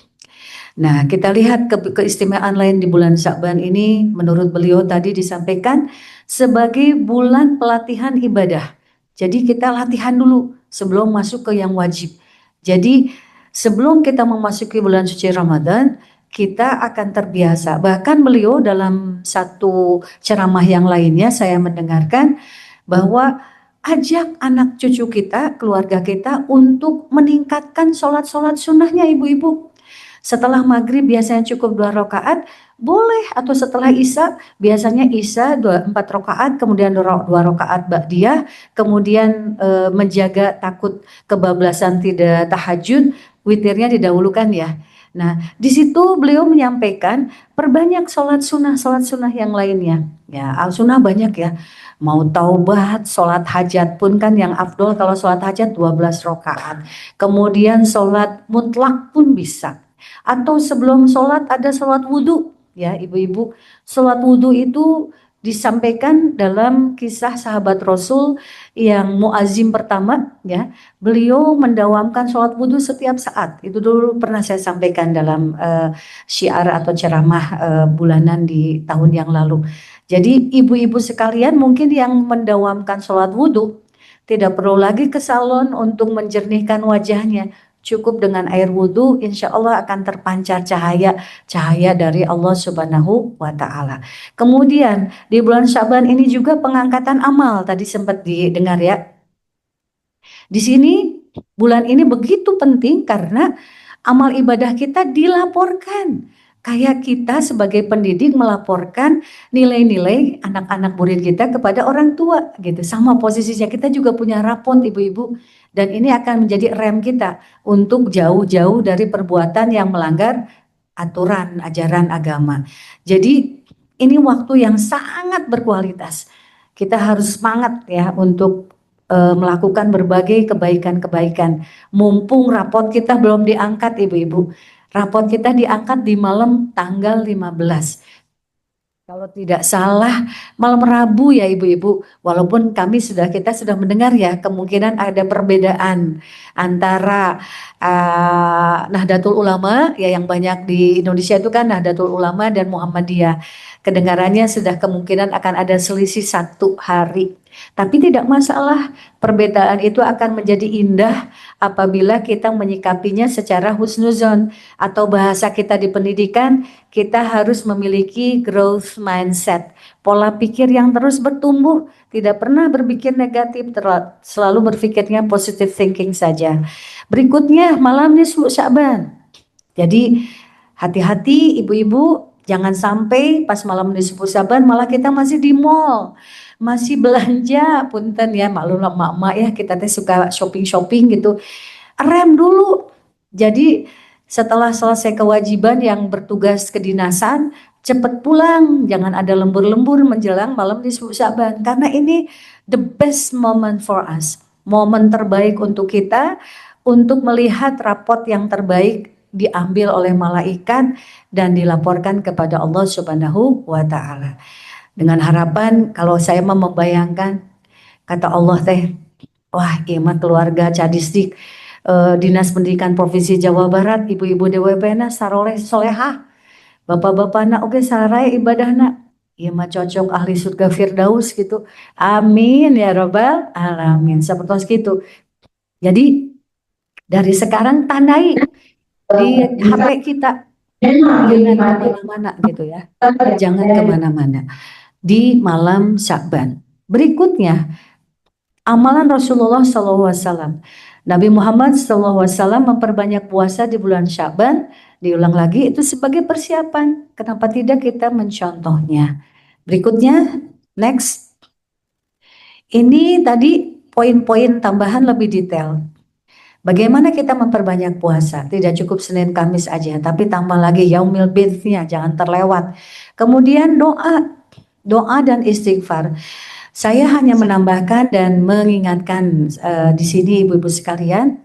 Nah, kita lihat keistimewaan lain di bulan Sya'ban ini menurut beliau tadi disampaikan sebagai bulan pelatihan ibadah. Jadi kita latihan dulu sebelum masuk ke yang wajib. Jadi sebelum kita memasuki bulan suci Ramadan, kita akan terbiasa. Bahkan beliau dalam satu ceramah yang lainnya saya mendengarkan bahwa ajak anak cucu kita, keluarga kita untuk meningkatkan sholat-sholat sunnahnya ibu-ibu. Setelah maghrib biasanya cukup 2 rakaat, boleh, atau setelah isya biasanya isya 4 rakaat, kemudian 2 rakaat ba'diyah, kemudian menjaga takut kebablasan tidak tahajud, witirnya didahulukan ya. Nah, di situ beliau menyampaikan perbanyak sholat sunnah yang lainnya. Ya, sunnah banyak ya. Mau taubat, sholat hajat pun kan yang afdol kalau sholat hajat 12 rakaat. Kemudian sholat mutlak pun bisa. Atau sebelum sholat ada sholat wudhu. Ya ibu-ibu, sholat wudhu itu disampaikan dalam kisah sahabat Rasul yang muazzin pertama ya. Beliau mendawamkan sholat wudhu setiap saat. Itu dulu pernah saya sampaikan dalam syiar atau ceramah bulanan di tahun yang lalu. Jadi ibu-ibu sekalian mungkin yang mendawamkan sholat wudhu tidak perlu lagi ke salon untuk menjernihkan wajahnya. Cukup dengan air wudhu, insya Allah akan terpancar cahaya dari Allah Subhanahu wa Ta'ala. Kemudian di bulan Sya'ban ini juga pengangkatan amal, tadi sempat didengar ya. Di sini bulan ini begitu penting karena amal ibadah kita dilaporkan. Kayak kita sebagai pendidik melaporkan nilai-nilai anak-anak murid kita kepada orang tua gitu. Sama posisinya kita juga punya rapot ibu-ibu, dan ini akan menjadi rem kita untuk jauh-jauh dari perbuatan yang melanggar aturan ajaran agama. Jadi ini waktu yang sangat berkualitas. Kita harus semangat ya untuk melakukan berbagai kebaikan-kebaikan. Mumpung rapot kita belum diangkat ibu-ibu. Rapot kita diangkat di malam tanggal 15. Kalau tidak salah malam Rabu ya ibu-ibu. Walaupun kita sudah mendengar ya kemungkinan ada perbedaan antara Nahdlatul Ulama ya, yang banyak di Indonesia itu kan Nahdlatul Ulama dan Muhammadiyah. Kedengarannya sudah kemungkinan akan ada selisih 1 hari. Tapi tidak masalah, perbedaan itu akan menjadi indah apabila kita menyikapinya secara husnuzon, atau bahasa kita di pendidikan, kita harus memiliki growth mindset, pola pikir yang terus bertumbuh, tidak pernah berpikir negatif, selalu berpikirnya positive thinking saja. Berikutnya malam nisfu Sya'ban. Jadi hati-hati ibu-ibu, jangan sampai pas malam nisfu Sya'ban malah kita masih di mall, masih belanja, punten ya, maklum lah mak-mak ya, kita teh suka shopping-shopping gitu. Rem dulu. Jadi setelah selesai kewajiban yang bertugas kedinasan, cepat pulang, jangan ada lembur-lembur menjelang malam nisfu Sya'ban, karena ini the best moment for us, momen terbaik untuk kita untuk melihat rapot yang terbaik diambil oleh malaikat dan dilaporkan kepada Allah Subhanahu wa Ta'ala. Dengan harapan, kalau saya membayangkan, kata Allah teh, wah iman keluarga Cadisdik, Dinas Pendidikan Provinsi Jawa Barat, ibu-ibu DWP-na saroleh solehah, bapak-bapakna oke saraya ibadahna, ieu mah cocok ahli surga Firdaus gitu. Amin ya rabbal alamin. Seperti itu. Jadi dari sekarang tandai di HP kita, jangan kemana-mana gitu ya, jangan kemana-mana di malam Sya'ban. Berikutnya amalan Rasulullah SAW. Nabi Muhammad SAW memperbanyak puasa di bulan Sya'ban. Diulang lagi, itu sebagai persiapan. Kenapa tidak kita mencontohnya? Berikutnya, next. Ini tadi poin-poin tambahan lebih detail. Bagaimana kita memperbanyak puasa? Tidak cukup Senin Kamis aja, tapi tambah lagi yaumil bidnya, jangan terlewat. Kemudian doa dan istighfar. Saya hanya menambahkan dan mengingatkan di sini ibu-ibu sekalian,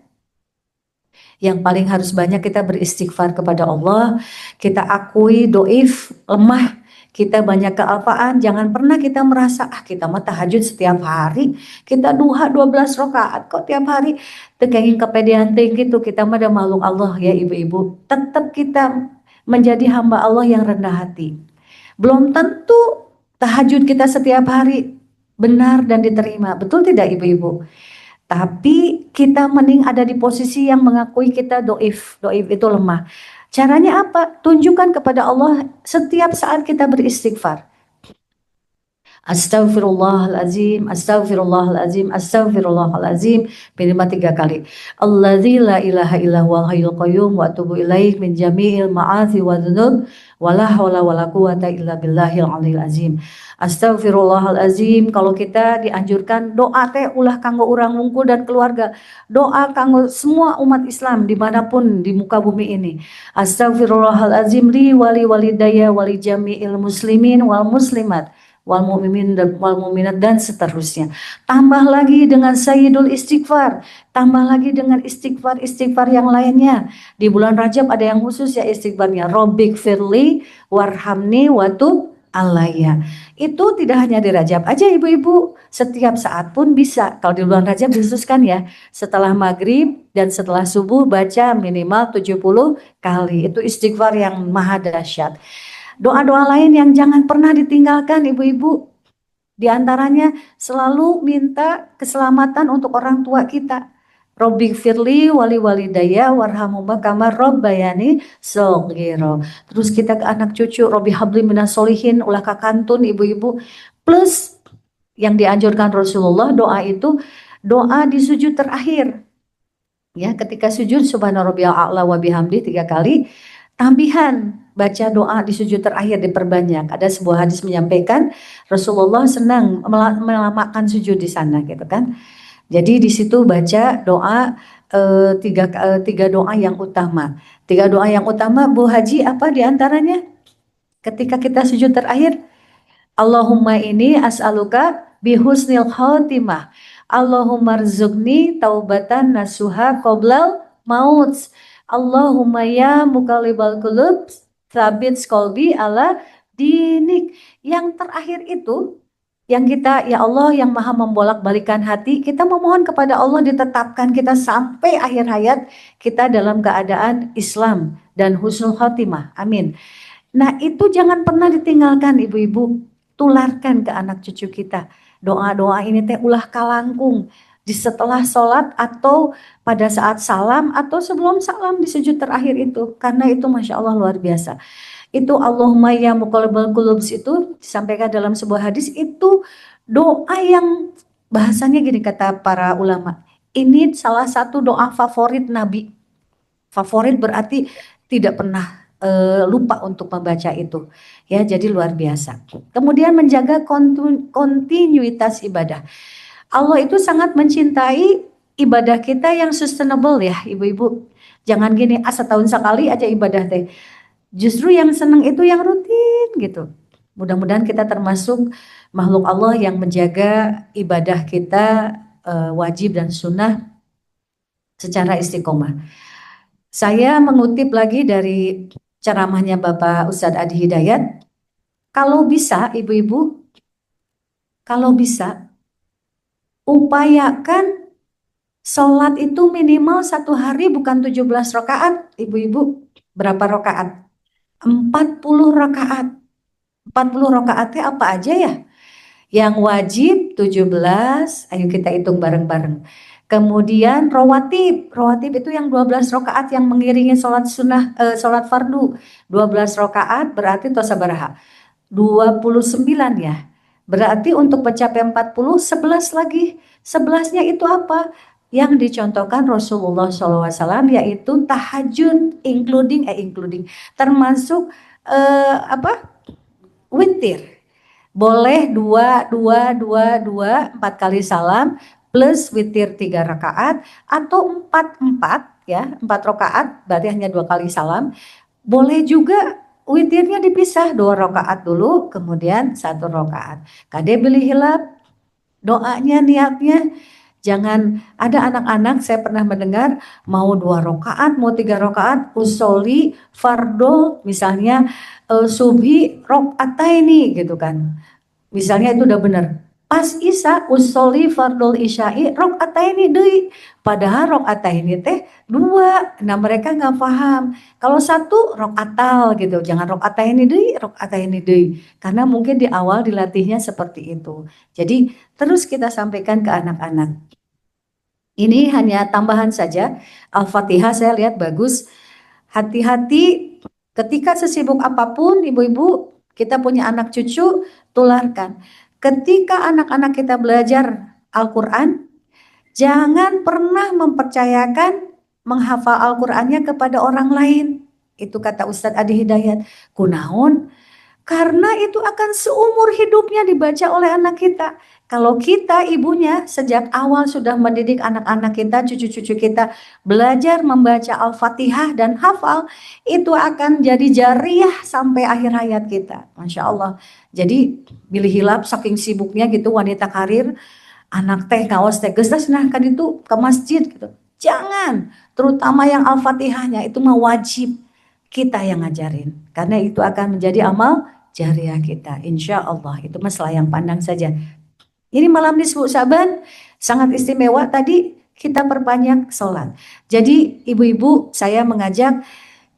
yang paling harus banyak kita beristighfar kepada Allah. Kita akui doif, lemah, kita banyak kealpaan. Jangan pernah kita merasa kita mah tahajud setiap hari, kita duha 12 rakaat kok tiap hari. Tekenging kepedean gitu, kita mah ada makhluk Allah ya ibu-ibu. Tetap kita menjadi hamba Allah yang rendah hati. Belum tentu tahajud kita setiap hari benar dan diterima, betul tidak ibu-ibu? Tapi kita mending ada di posisi yang mengakui kita doif itu lemah. Caranya apa? Tunjukkan kepada Allah setiap saat kita beristighfar. Astaghfirullahalazim, astaghfirullahalazim, astaghfirullahalazim, minimal 3 kali. Alladzi la ilaha illa huwal hayyul qayyum wa atubu ilaih min jami'il ma'asi wa dzunub wala haula wala quwata illa billahil aliyil azim. Astaghfirullahalazim. Kalau kita dianjurkan doa teh ulah kanggo urang wungkul dan keluarga, doa kanggo semua umat Islam dimanapun di muka bumi ini. Astaghfirullahalazim li wali walidayya wali jami'il muslimin wal muslimat wal mu'minin dan wal mu'minat dan seterusnya. Tambah lagi dengan sayyidul istighfar, tambah lagi dengan istighfar yang lainnya. Di bulan Rajab ada yang khusus ya istighfarnya, Rabbik firli warhamni watub alayya. Itu tidak hanya di Rajab aja ibu-ibu, setiap saat pun bisa. Kalau di bulan Rajab dikhususkan ya, setelah maghrib dan setelah subuh baca minimal 70 kali. Itu istighfar yang maha dahsyat. Doa-doa lain yang jangan pernah ditinggalkan ibu-ibu, di antaranya selalu minta keselamatan untuk orang tua kita. Robbik firli wali walidayya warhamhuma kama robbayani shaghira. Terus kita ke anak cucu, Robbi habli minas solihin, ulah kakantun ibu-ibu. Plus yang dianjurkan Rasulullah, doa itu doa di sujud terakhir. Ya, ketika sujud subhana rabbiyal a'la wa bihamdi 3 kali. Tambihan baca doa di sujud terakhir diperbanyak. Ada sebuah hadis menyampaikan Rasulullah senang melamakan sujud di sana gitu kan. Jadi di situ baca doa tiga doa yang utama. Tiga doa yang utama Bu Haji apa diantaranya? Ketika kita sujud terakhir, Allahumma ini as'aluka bihusnil khotimah. Allahumma rzuqni taubatan nasuha qoblal maut. Allahumma ya muqallibal qulub tsabit qalbi ala dinik. Yang terakhir itu yang kita, ya Allah yang maha membolak-balikan hati, kita memohon kepada Allah ditetapkan kita sampai akhir hayat kita dalam keadaan Islam dan husnul khotimah. Amin. Nah itu jangan pernah ditinggalkan ibu-ibu, tularkan ke anak cucu kita. Doa-doa ini teh ulah kalangkung di setelah sholat atau pada saat salam atau sebelum salam di sujud terakhir itu. Karena itu Masya Allah luar biasa. Itu Allahumma ya muqallibal qulub itu disampaikan dalam sebuah hadis, itu doa yang bahasanya gini kata para ulama. Ini salah satu doa favorit Nabi. Favorit berarti tidak pernah lupa untuk membaca itu. Ya, jadi luar biasa. Kemudian menjaga kontinuitas ibadah. Allah itu sangat mencintai ibadah kita yang sustainable ya, ibu-ibu. Jangan gini, setahun sekali aja ibadah teh. Justru yang senang itu yang rutin gitu. Mudah-mudahan kita termasuk makhluk Allah yang menjaga ibadah kita wajib dan sunnah secara istiqomah. Saya mengutip lagi dari ceramahnya Bapak Ustadz Adi Hidayat. Kalau bisa ibu-ibu, kalau bisa upayakan sholat itu minimal satu hari bukan 17 rakaat, ibu-ibu. Berapa rakaat? 40 rakaat. 40 rakaatnya apa aja ya? Yang wajib 17, ayo kita hitung bareng-bareng. Kemudian rawatib itu yang 12 rakaat yang mengiringi sholat sunnah, sholat fardu. 12 rakaat berarti tosa baraha. 29 ya. Berarti untuk mencapai 40, 11 lagi. 11-nya itu apa? Yang dicontohkan Rasulullah SAW yaitu tahajud, including termasuk witir. Boleh 2, 4 kali salam plus witir 3 rakaat atau 4 ya, 4 rakaat berarti hanya 2 kali salam. Boleh juga witirnya dipisah 2 rakaat dulu kemudian 1 rakaat. Kade beli hilap doanya niatnya. Jangan ada anak-anak saya pernah mendengar mau 2 rakaat, mau 3 rakaat, usoli fardo misalnya subhi rakaataini gitu kan. Misalnya itu udah benar. Pas Isya usoli fardul isya'i rakaataini deui. Padahal rakaataini teh 2. Nah mereka nggak paham. Kalau 1 rakaatal gitu, jangan rakaataini deui. Karena mungkin di awal dilatihnya seperti itu. Jadi terus kita sampaikan ke anak-anak. Ini hanya tambahan saja. Al-Fatihah saya lihat bagus. Hati-hati ketika sesibuk apapun ibu-ibu kita punya anak cucu, tularkan. Ketika anak-anak kita belajar Al-Quran, jangan pernah mempercayakan menghafal Al-Qurannya kepada orang lain. Itu kata Ustadz Adi Hidayat. Kunaon? Karena itu akan seumur hidupnya dibaca oleh anak kita. Kalau kita ibunya sejak awal sudah mendidik anak-anak kita, cucu-cucu kita belajar membaca Al-Fatihah dan hafal, itu akan jadi jariah sampai akhir hayat kita. Masya Allah. Jadi bilih hilap saking sibuknya gitu wanita karir, anak teh kaos teh geus nah kan itu ke masjid gitu. Jangan, terutama yang Al-Fatihahnya itu mah wajib kita yang ngajarin. Karena itu akan menjadi amal jariah kita. Insya Allah. Itu masalah yang pandang saja. Ini malam nisfu Syaban sangat istimewa. Tadi kita perbanyak sholat. Jadi ibu-ibu saya mengajak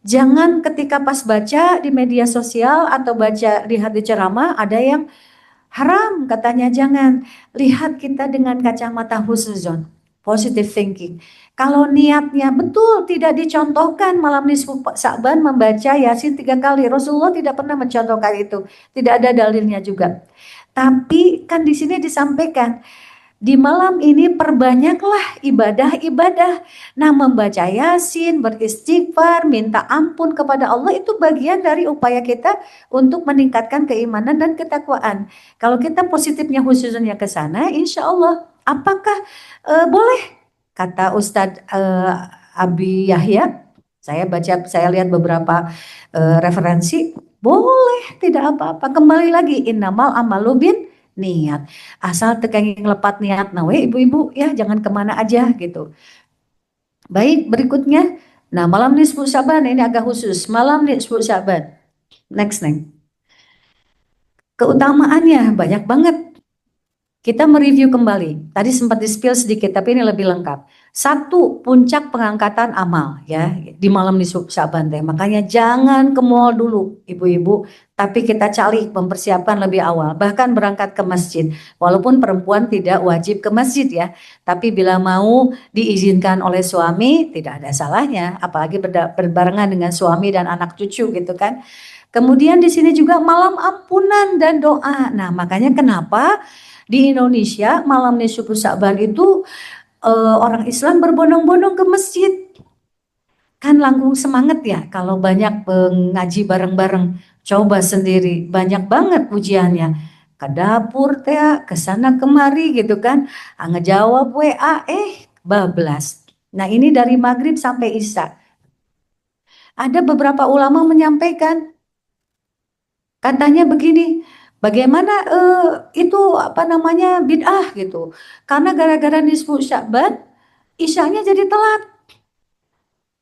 jangan ketika pas baca di media sosial atau baca lihat di ceramah ada yang haram katanya, jangan. Lihat kita dengan kacamata husnuzon, positive thinking. Kalau niatnya betul tidak dicontohkan malam nisfu Syaban membaca Yasin 3 kali. Rasulullah tidak pernah mencontohkan itu. Tidak ada dalilnya juga. Tapi kan di sini disampaikan Di malam ini perbanyaklah ibadah-ibadah. Nah, membaca Yasin, beristighfar, minta ampun kepada Allah itu bagian dari upaya kita untuk meningkatkan keimanan dan ketakwaan. Kalau kita positifnya khususnya ke sana, insya Allah. Apakah boleh? Kata Ustadz Abi Yahya, saya lihat beberapa referensi, boleh, tidak apa-apa. Kembali lagi, innamal amalu bin niat. Asal tekenging lepat niat nawe ibu-ibu ya, jangan kemana aja gitu. Baik, berikutnya. Nah, malam nisfu Syaban ini agak khusus. Malam nisfu Syaban. Next. Keutamaannya banyak banget. Kita mereview kembali. Tadi sempat di-spill sedikit, tapi ini lebih lengkap. 1, puncak pengangkatan amal ya di malam nisfu Syaban teh. Makanya jangan ke mall dulu, ibu-ibu, tapi kita cari mempersiapkan lebih awal. Bahkan berangkat ke masjid. Walaupun perempuan tidak wajib ke masjid ya, tapi bila mau diizinkan oleh suami tidak ada salahnya, apalagi berbarengan dengan suami dan anak cucu gitu kan. Kemudian di sini juga malam ampunan dan doa. Nah, makanya kenapa di Indonesia malam nisfu Syaban itu orang Islam berbondong-bondong ke masjid. Kan langsung semangat ya kalau banyak ngaji bareng-bareng. Coba sendiri, banyak banget pujiannya. Ke dapur teh, ke sana kemari gitu kan. Ngejawab WA, bablas. Nah, ini dari maghrib sampai isya. Ada beberapa ulama menyampaikan, katanya begini, bagaimana itu bid'ah gitu. Karena gara-gara nisfu Sya'ban, isyanya jadi telat.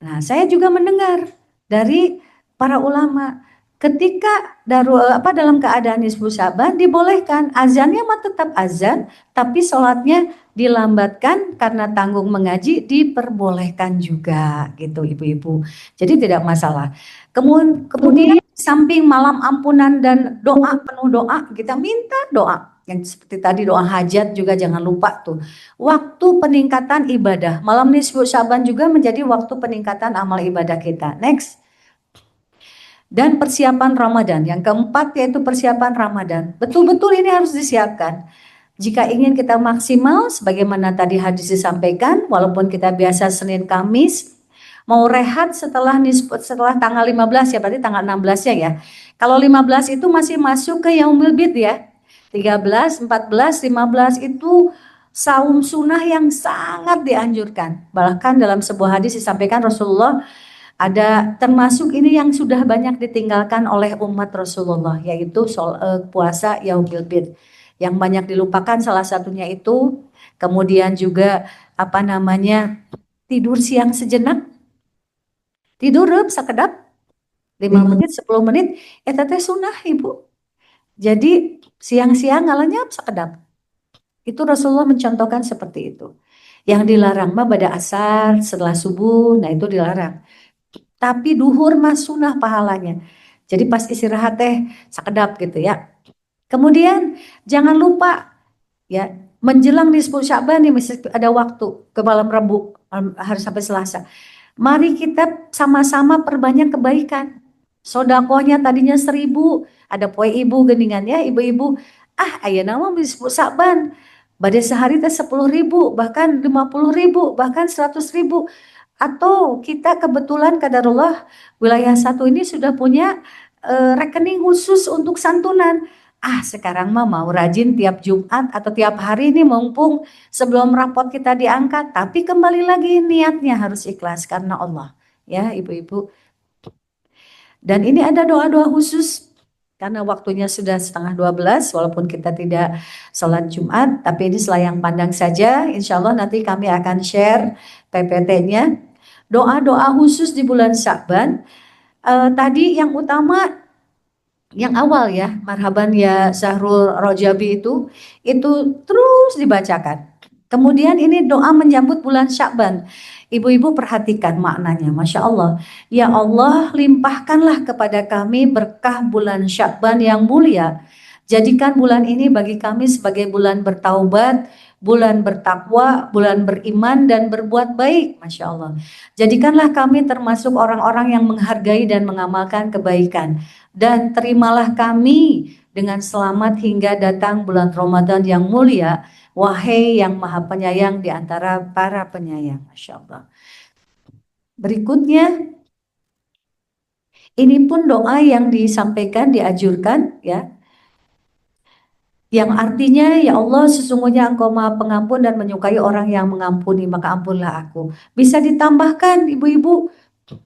Nah, saya juga mendengar dari para ulama ketika dalam keadaan nisfu Sya'ban dibolehkan azannya mah tetap azan, tapi sholatnya dilambatkan karena tanggung mengaji diperbolehkan juga gitu ibu-ibu. Jadi tidak masalah. Kemudian samping malam ampunan dan doa, penuh doa, kita minta doa. Yang seperti tadi doa hajat juga jangan lupa tuh. Waktu peningkatan ibadah. Malam nisfu Syaban juga menjadi waktu peningkatan amal ibadah kita. Next. Dan persiapan Ramadan. Yang keempat yaitu persiapan Ramadan. Betul-betul ini harus disiapkan. Jika ingin kita maksimal, sebagaimana tadi hadis disampaikan, walaupun kita biasa Senin Kamis, mau rehat setelah tanggal 15 ya, berarti tanggal 16-nya ya. Kalau 15 itu masih masuk ke Yaumul Bid ya. 13, 14, 15 itu saum sunnah yang sangat dianjurkan. Bahkan dalam sebuah hadis disampaikan Rasulullah ada termasuk ini yang sudah banyak ditinggalkan oleh umat Rasulullah, yaitu puasa Yaumul Bid. Yang banyak dilupakan salah satunya itu, kemudian juga tidur siang sejenak. Tidur sakedap 5 menit 10 menit teteh sunnah ibu. Jadi siang-siang ngalenyap sakedap. Itu Rasulullah mencontohkan seperti itu. Yang dilarang mah pada asar setelah subuh, nah itu dilarang. Tapi duhur mah sunnah pahalanya. Jadi pas istirahat teh sakedap gitu ya. Kemudian jangan lupa ya, menjelang nisfu Sya'ban nih masih ada waktu ke malam Rabu hari sampai Selasa. Mari kita sama-sama perbanyak kebaikan. Sodakohnya tadinya 1.000, ada poe ibu geningan ya, ibu-ibu. Ayeuna mah nisfu Sya'ban. Bade sehari teh 10.000, bahkan 50.000, bahkan 100.000. Atau kita kebetulan kadarullah wilayah 1 ini sudah punya rekening khusus untuk santunan. Sekarang mah mau rajin tiap Jumat atau tiap hari ini mumpung sebelum rapot kita diangkat. Tapi kembali lagi niatnya harus ikhlas karena Allah. Ya ibu-ibu. Dan ini ada doa-doa khusus. Karena waktunya sudah 11:30 walaupun kita tidak sholat Jumat. Tapi ini selayang pandang saja. Insya Allah nanti kami akan share PPT-nya. Doa-doa khusus di bulan Sya'ban. Tadi yang utama yang awal ya, marhaban ya Syahrul Rojabi itu terus dibacakan. Kemudian ini doa menyambut bulan Sya'ban. Ibu-ibu perhatikan maknanya, Masya Allah. Ya Allah, limpahkanlah kepada kami berkah bulan Sya'ban yang mulia. Jadikan bulan ini bagi kami sebagai bulan bertaubat, bulan bertakwa, bulan beriman dan berbuat baik, Masya Allah. Jadikanlah kami termasuk orang-orang yang menghargai dan mengamalkan kebaikan. Dan terimalah kami dengan selamat hingga datang bulan Ramadan yang mulia, wahai yang maha penyayang di antara para penyayang. Masya Allah. Berikutnya, ini pun doa yang disampaikan, dianjurkan ya, yang artinya, ya Allah, sesungguhnya Engkau Maha Pengampun dan menyukai orang yang mengampuni, maka ampunlah aku. Bisa ditambahkan ibu-ibu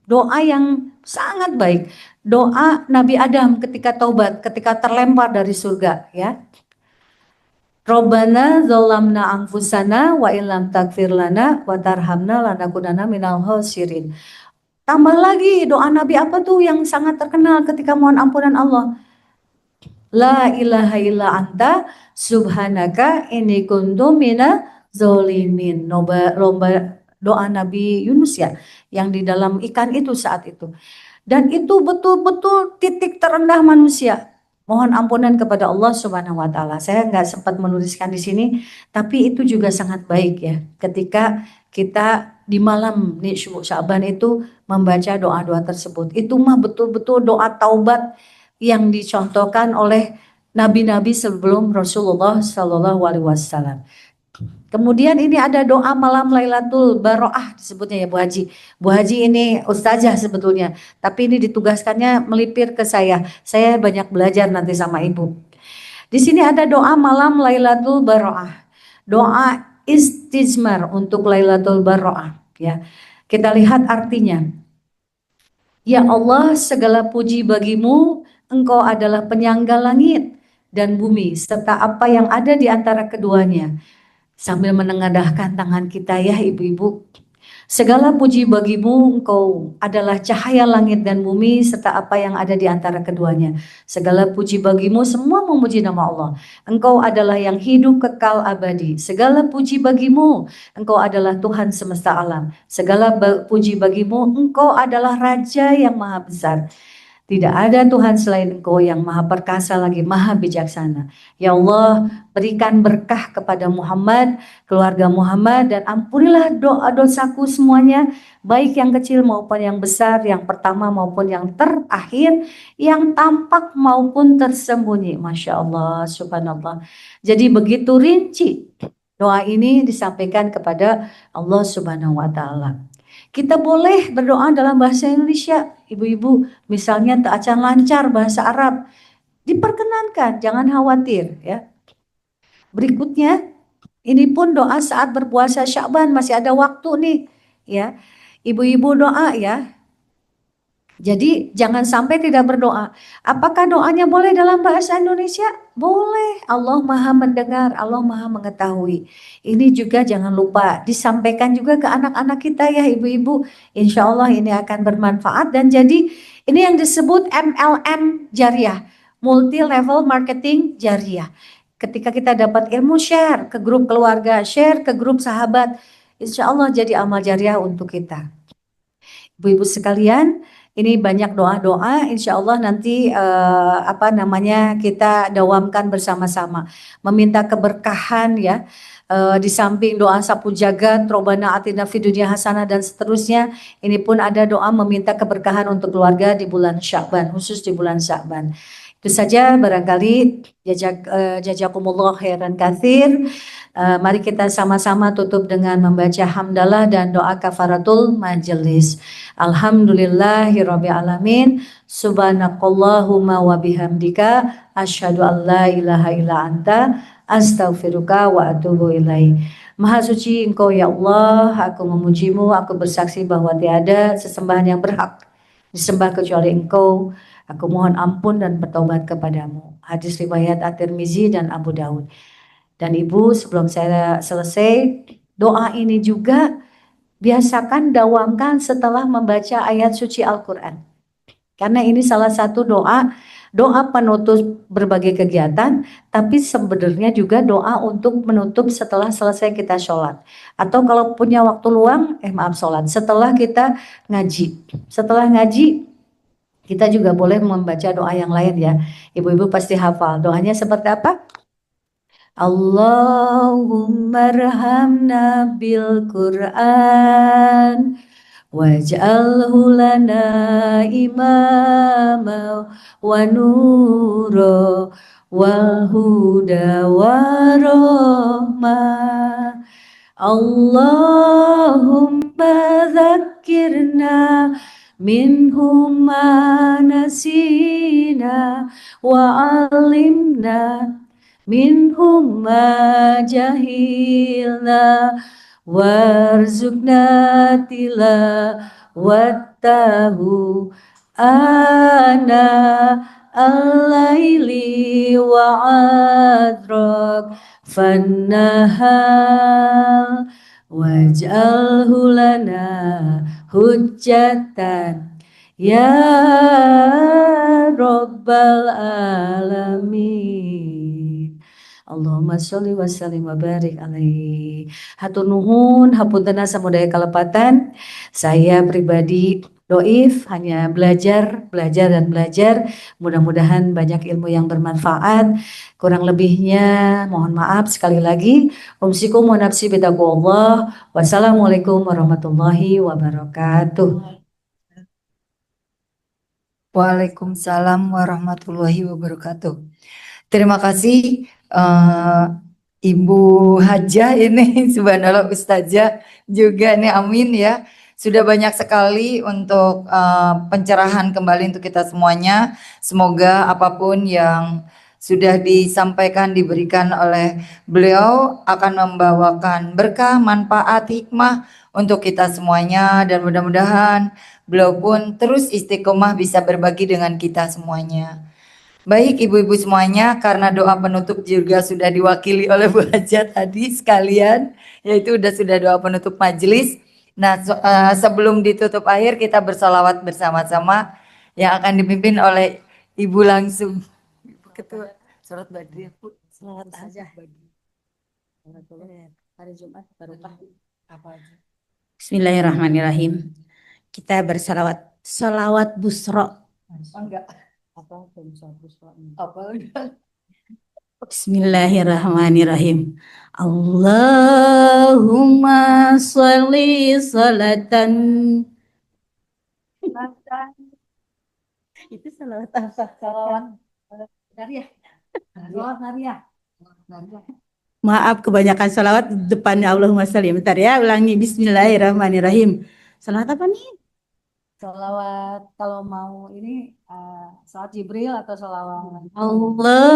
doa yang sangat baik, doa Nabi Adam ketika taubat, ketika terlempar dari surga ya. Robbana zolamna anfusana wa illam taghfir lana wa tarhamna lanakunanna minal khosirin. Tambah lagi doa Nabi apa tuh yang sangat terkenal ketika mohon ampunan Allah? La ilaha illa anta subhanaka inni kuntu mina zolimin. Lomba doa Nabi Yunus ya, yang di dalam ikan itu saat itu. Dan itu betul-betul titik terendah manusia. Mohon ampunan kepada Allah Subhanahu wa taala. Saya nggak sempat menuliskan di sini, tapi itu juga sangat baik ya. Ketika kita di malam Nisfu Sya'ban itu membaca doa-doa tersebut. Itu mah betul-betul doa taubat yang dicontohkan oleh nabi-nabi sebelum Rasulullah Shallallahu Alaihi Wasallam. Kemudian ini ada doa malam Lailatul Baroah disebutnya ya Bu Haji. Bu Haji ini ustazah sebetulnya, tapi ini ditugaskannya melipir ke saya. Saya banyak belajar nanti sama Ibu. Di sini ada doa malam Lailatul Baroah, doa istizmar untuk Lailatul Baroah. Ya, kita lihat artinya. Ya Allah, segala puji bagimu. Engkau adalah penyangga langit dan bumi, serta apa yang ada di antara keduanya. Sambil menengadahkan tangan kita ya ibu-ibu. Segala puji bagimu, Engkau adalah cahaya langit dan bumi, serta apa yang ada di antara keduanya. Segala puji bagimu, semua memuji nama Allah. Engkau adalah yang hidup kekal abadi. Segala puji bagimu, Engkau adalah Tuhan semesta alam. Segala puji bagimu, Engkau adalah Raja yang maha besar. Tidak ada Tuhan selain Engkau yang maha perkasa lagi maha bijaksana. Ya Allah, berikan berkah kepada Muhammad, keluarga Muhammad, dan ampunilah doa-dosaku semuanya, baik yang kecil maupun yang besar, yang pertama maupun yang terakhir, yang tampak maupun tersembunyi. Masya Allah, subhanallah. Jadi begitu rinci doa ini disampaikan kepada Allah Subhanahu wa Ta'ala. Kita boleh berdoa dalam bahasa Indonesia, ibu-ibu, misalnya ta'acan lancar bahasa Arab, diperkenankan, jangan khawatir ya. Berikutnya, ini pun doa saat berpuasa Sya'ban, masih ada waktu nih ya. Ibu-ibu doa ya. Jadi jangan sampai tidak berdoa. Apakah doanya boleh dalam bahasa Indonesia? Boleh. Allah maha mendengar, Allah maha mengetahui. Ini juga jangan lupa disampaikan juga ke anak-anak kita ya ibu-ibu. Insya Allah ini akan bermanfaat dan jadi ini yang disebut MLM Jariah. Multi Level Marketing Jariah. Ketika kita dapat ilmu, share ke grup keluarga, share ke grup sahabat. Insya Allah jadi amal jariah untuk kita. Ibu-ibu sekalian, ini banyak doa-doa, insya Allah nanti kita dawamkan bersama-sama. Meminta keberkahan ya, di samping doa sapu jagat, Robbana atina fid dunya hasanah dan seterusnya. Ini pun ada doa meminta keberkahan untuk keluarga di bulan Sya'ban, khusus di bulan Sya'ban. Itu saja barangkali jazakumullah khairan katsir. Mari kita sama-sama tutup dengan membaca hamdalah dan doa kafaratul majelis. Alhamdulillahirabbil alamin. Subhanakallahumma wa bihamdika asyhadu an la ilaha illa anta astaghfiruka wa atubu ilaik. Maha suci Engkau ya Allah, aku memujimu, aku bersaksi bahwa tiada sesembahan yang berhak disembah kecuali Engkau. Aku mohon ampun dan bertobat kepadamu. Hadis riwayat At-Tirmizi dan Abu Daud. Dan Ibu, sebelum saya selesai, doa ini juga biasakan dawamkan setelah membaca ayat suci Al-Quran. Karena ini salah satu doa penutup berbagai kegiatan, tapi sebenarnya juga doa untuk menutup setelah selesai kita sholat. Atau kalau punya waktu luang, sholat. Setelah kita ngaji. Setelah ngaji, kita juga boleh membaca doa yang lain ya. Ibu-ibu pasti hafal. Doanya seperti apa? Allahumma arhamna bil Qur'an waj'alhu lana imama wa nura wal huda warahmah. Allahumma dzakirna minhum ma nasina wa alimna minhum ma jahilna warzuqna tilawatahu ana al-laili wa adrak fannahal waj'alhu lana hujjatan ya rabbal alamin. Allahumma sholli wa sallim wa barik alaihi. Hatur nuhun hapuntenna samudaya kalepatan. Saya pribadi doif, hanya belajar dan belajar. Mudah-mudahan banyak ilmu yang bermanfaat. Kurang lebihnya mohon maaf sekali lagi. Umsikum wa nafsi bitaqwallah. Wassalamualaikum warahmatullahi wabarakatuh. Waalaikumsalam warahmatullahi wabarakatuh. Terima kasih Ibu Hajah ini, subhanallah Ustazah juga nih, amin ya. Sudah banyak sekali untuk pencerahan kembali untuk kita semuanya. Semoga apapun yang sudah disampaikan, diberikan oleh beliau akan membawakan berkah, manfaat, hikmah untuk kita semuanya. Dan mudah-mudahan beliau pun terus istiqomah bisa berbagi dengan kita semuanya. Baik ibu-ibu semuanya, karena doa penutup juga sudah diwakili oleh Bu Hajah tadi sekalian, yaitu sudah doa penutup majelis. Nah, sebelum ditutup akhir kita bersolawat bersama-sama yang akan dipimpin oleh Ibu langsung. Ibu Ketua Sholat Badriyah, Bu. Sholat aja. Hari Jumat barokah apa aja? Bismillahirrahmanirrahim. Kita bersalawat. Salawat busro. Enggak. Apa enggak? Bismillahirrahmanirrahim. Allahumma sholli salatan. Itu salawat apa? Salawat Nariyah. Salawat Nariyah. Maaf, kebanyakan salawat depannya Allahumma sholli. Bentar ya, ulangi. Bismillahirrahmanirrahim. Salawat apa nih? Salawat kalau mau ini salat Jibril atau salawat Allahumma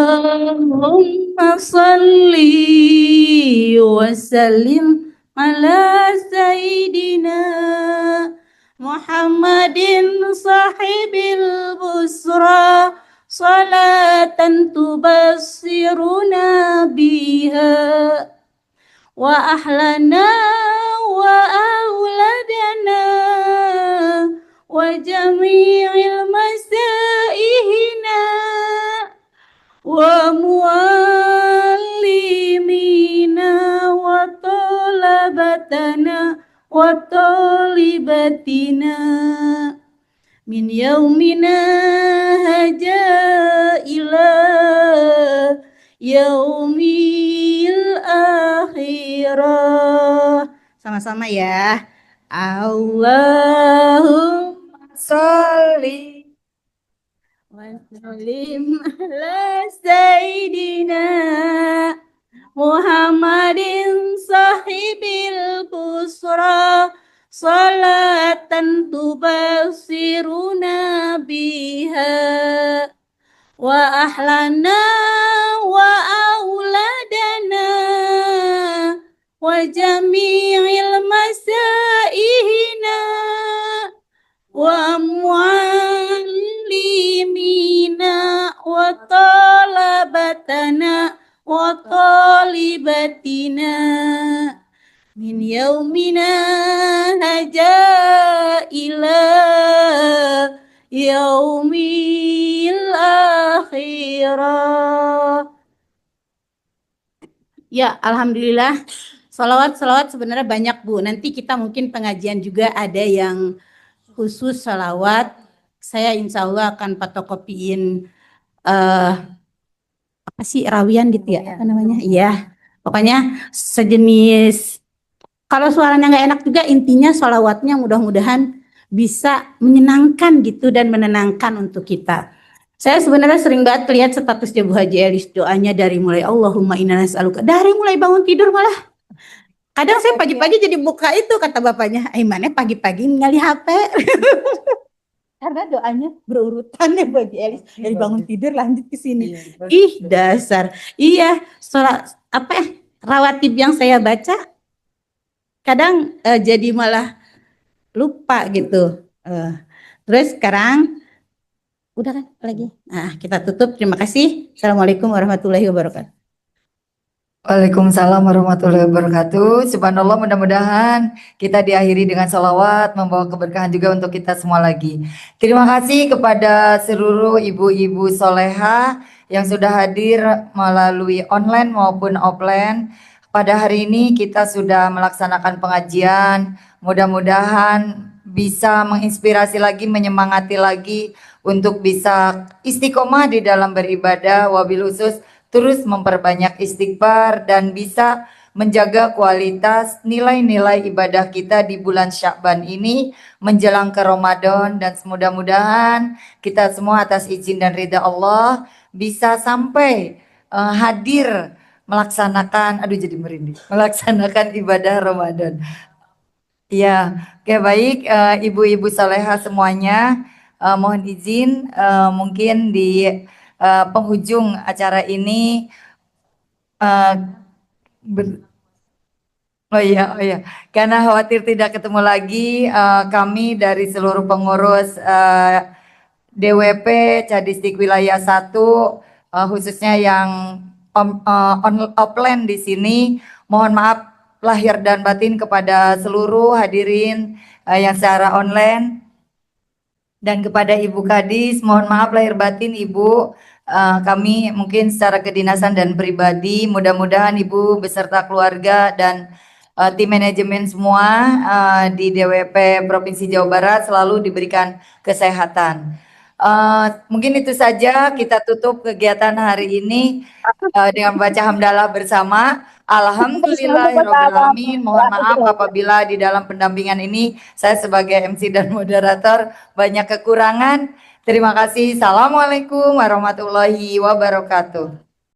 salli wa sallim ala sayyidina Muhammadin sahibil busra salatan tubassiruna biha wa ahlana wa auladana wa jami'il masaihina wa muallimina wa talabatana wa talibatina min yaumina haja ila yaumil akhirah. Sama-sama ya. Allahumma Sholli wa sallim ala sayyidina Muhammadin sahibil busra salatan tubassiruna biha wa ahlana wa auladana wa jami'il masaihina wa muallimina wa talabatana wa talibatina min yaumina haja ila yaumil akhirah. Ya, alhamdulillah. Salawat sebenarnya banyak, Bu. Nanti kita mungkin pengajian juga ada yang khusus salawat. Saya insya Allah akan fotokopiin apa sih, rawian gitu ya, apa namanya? Iya, pokoknya sejenis. Kalau suaranya nggak enak juga, intinya salawatnya mudah-mudahan bisa menyenangkan gitu dan menenangkan untuk kita. Saya sebenarnya sering banget lihat statusnya Bu Haji Elis, doanya dari mulai Allahumma inna nas'aluka, dari mulai bangun tidur malah. Kadang saya pagi-pagi jadi buka itu, kata bapaknya, Aimannya pagi-pagi ngali HP. Karena doanya berurutan ya Bu Haji Elis, dari bangun tidur lanjut ke sini. Ih, dasar. Iya, sholat apa rawatib yang saya baca kadang jadi malah lupa gitu. Terus sekarang udah kan lagi. Nah, kita tutup. Terima kasih. Assalamualaikum warahmatullahi wabarakatuh. Waalaikumsalam warahmatullahi wabarakatuh. Subhanallah, mudah-mudahan kita diakhiri dengan salawat, membawa keberkahan juga untuk kita semua lagi. Terima kasih kepada seluruh ibu-ibu soleha yang sudah hadir melalui online maupun offline. Pada hari ini kita sudah melaksanakan pengajian. Mudah-mudahan bisa menginspirasi lagi, menyemangati lagi untuk bisa istiqomah di dalam beribadah, wabil khusus terus memperbanyak istighfar dan bisa menjaga kualitas nilai-nilai ibadah kita di bulan Sya'ban ini menjelang ke Ramadan, dan mudah-mudahan kita semua atas izin dan ridha Allah bisa sampai hadir melaksanakan, aduh jadi merinding, melaksanakan ibadah Ramadan. Ya, oke baik, ibu-ibu soleha semuanya, mohon izin mungkin di penghujung acara ini oh iya, karena khawatir tidak ketemu lagi, kami dari seluruh pengurus DWP Cadisdik Wilayah 1, khususnya yang offline di sini, mohon maaf lahir dan batin kepada seluruh hadirin yang secara online, dan kepada Ibu Kadis mohon maaf lahir batin Ibu. Kami mungkin secara kedinasan dan pribadi, mudah-mudahan Ibu beserta keluarga dan tim manajemen semua di DWP Provinsi Jawa Barat selalu diberikan kesehatan. Mungkin itu saja, kita tutup kegiatan hari ini dengan baca hamdalah bersama. Alhamdulillahirrahmanirrahim. Mohon maaf apabila di dalam pendampingan ini saya sebagai MC dan moderator banyak kekurangan. Terima kasih. Assalamualaikum warahmatullahi wabarakatuh.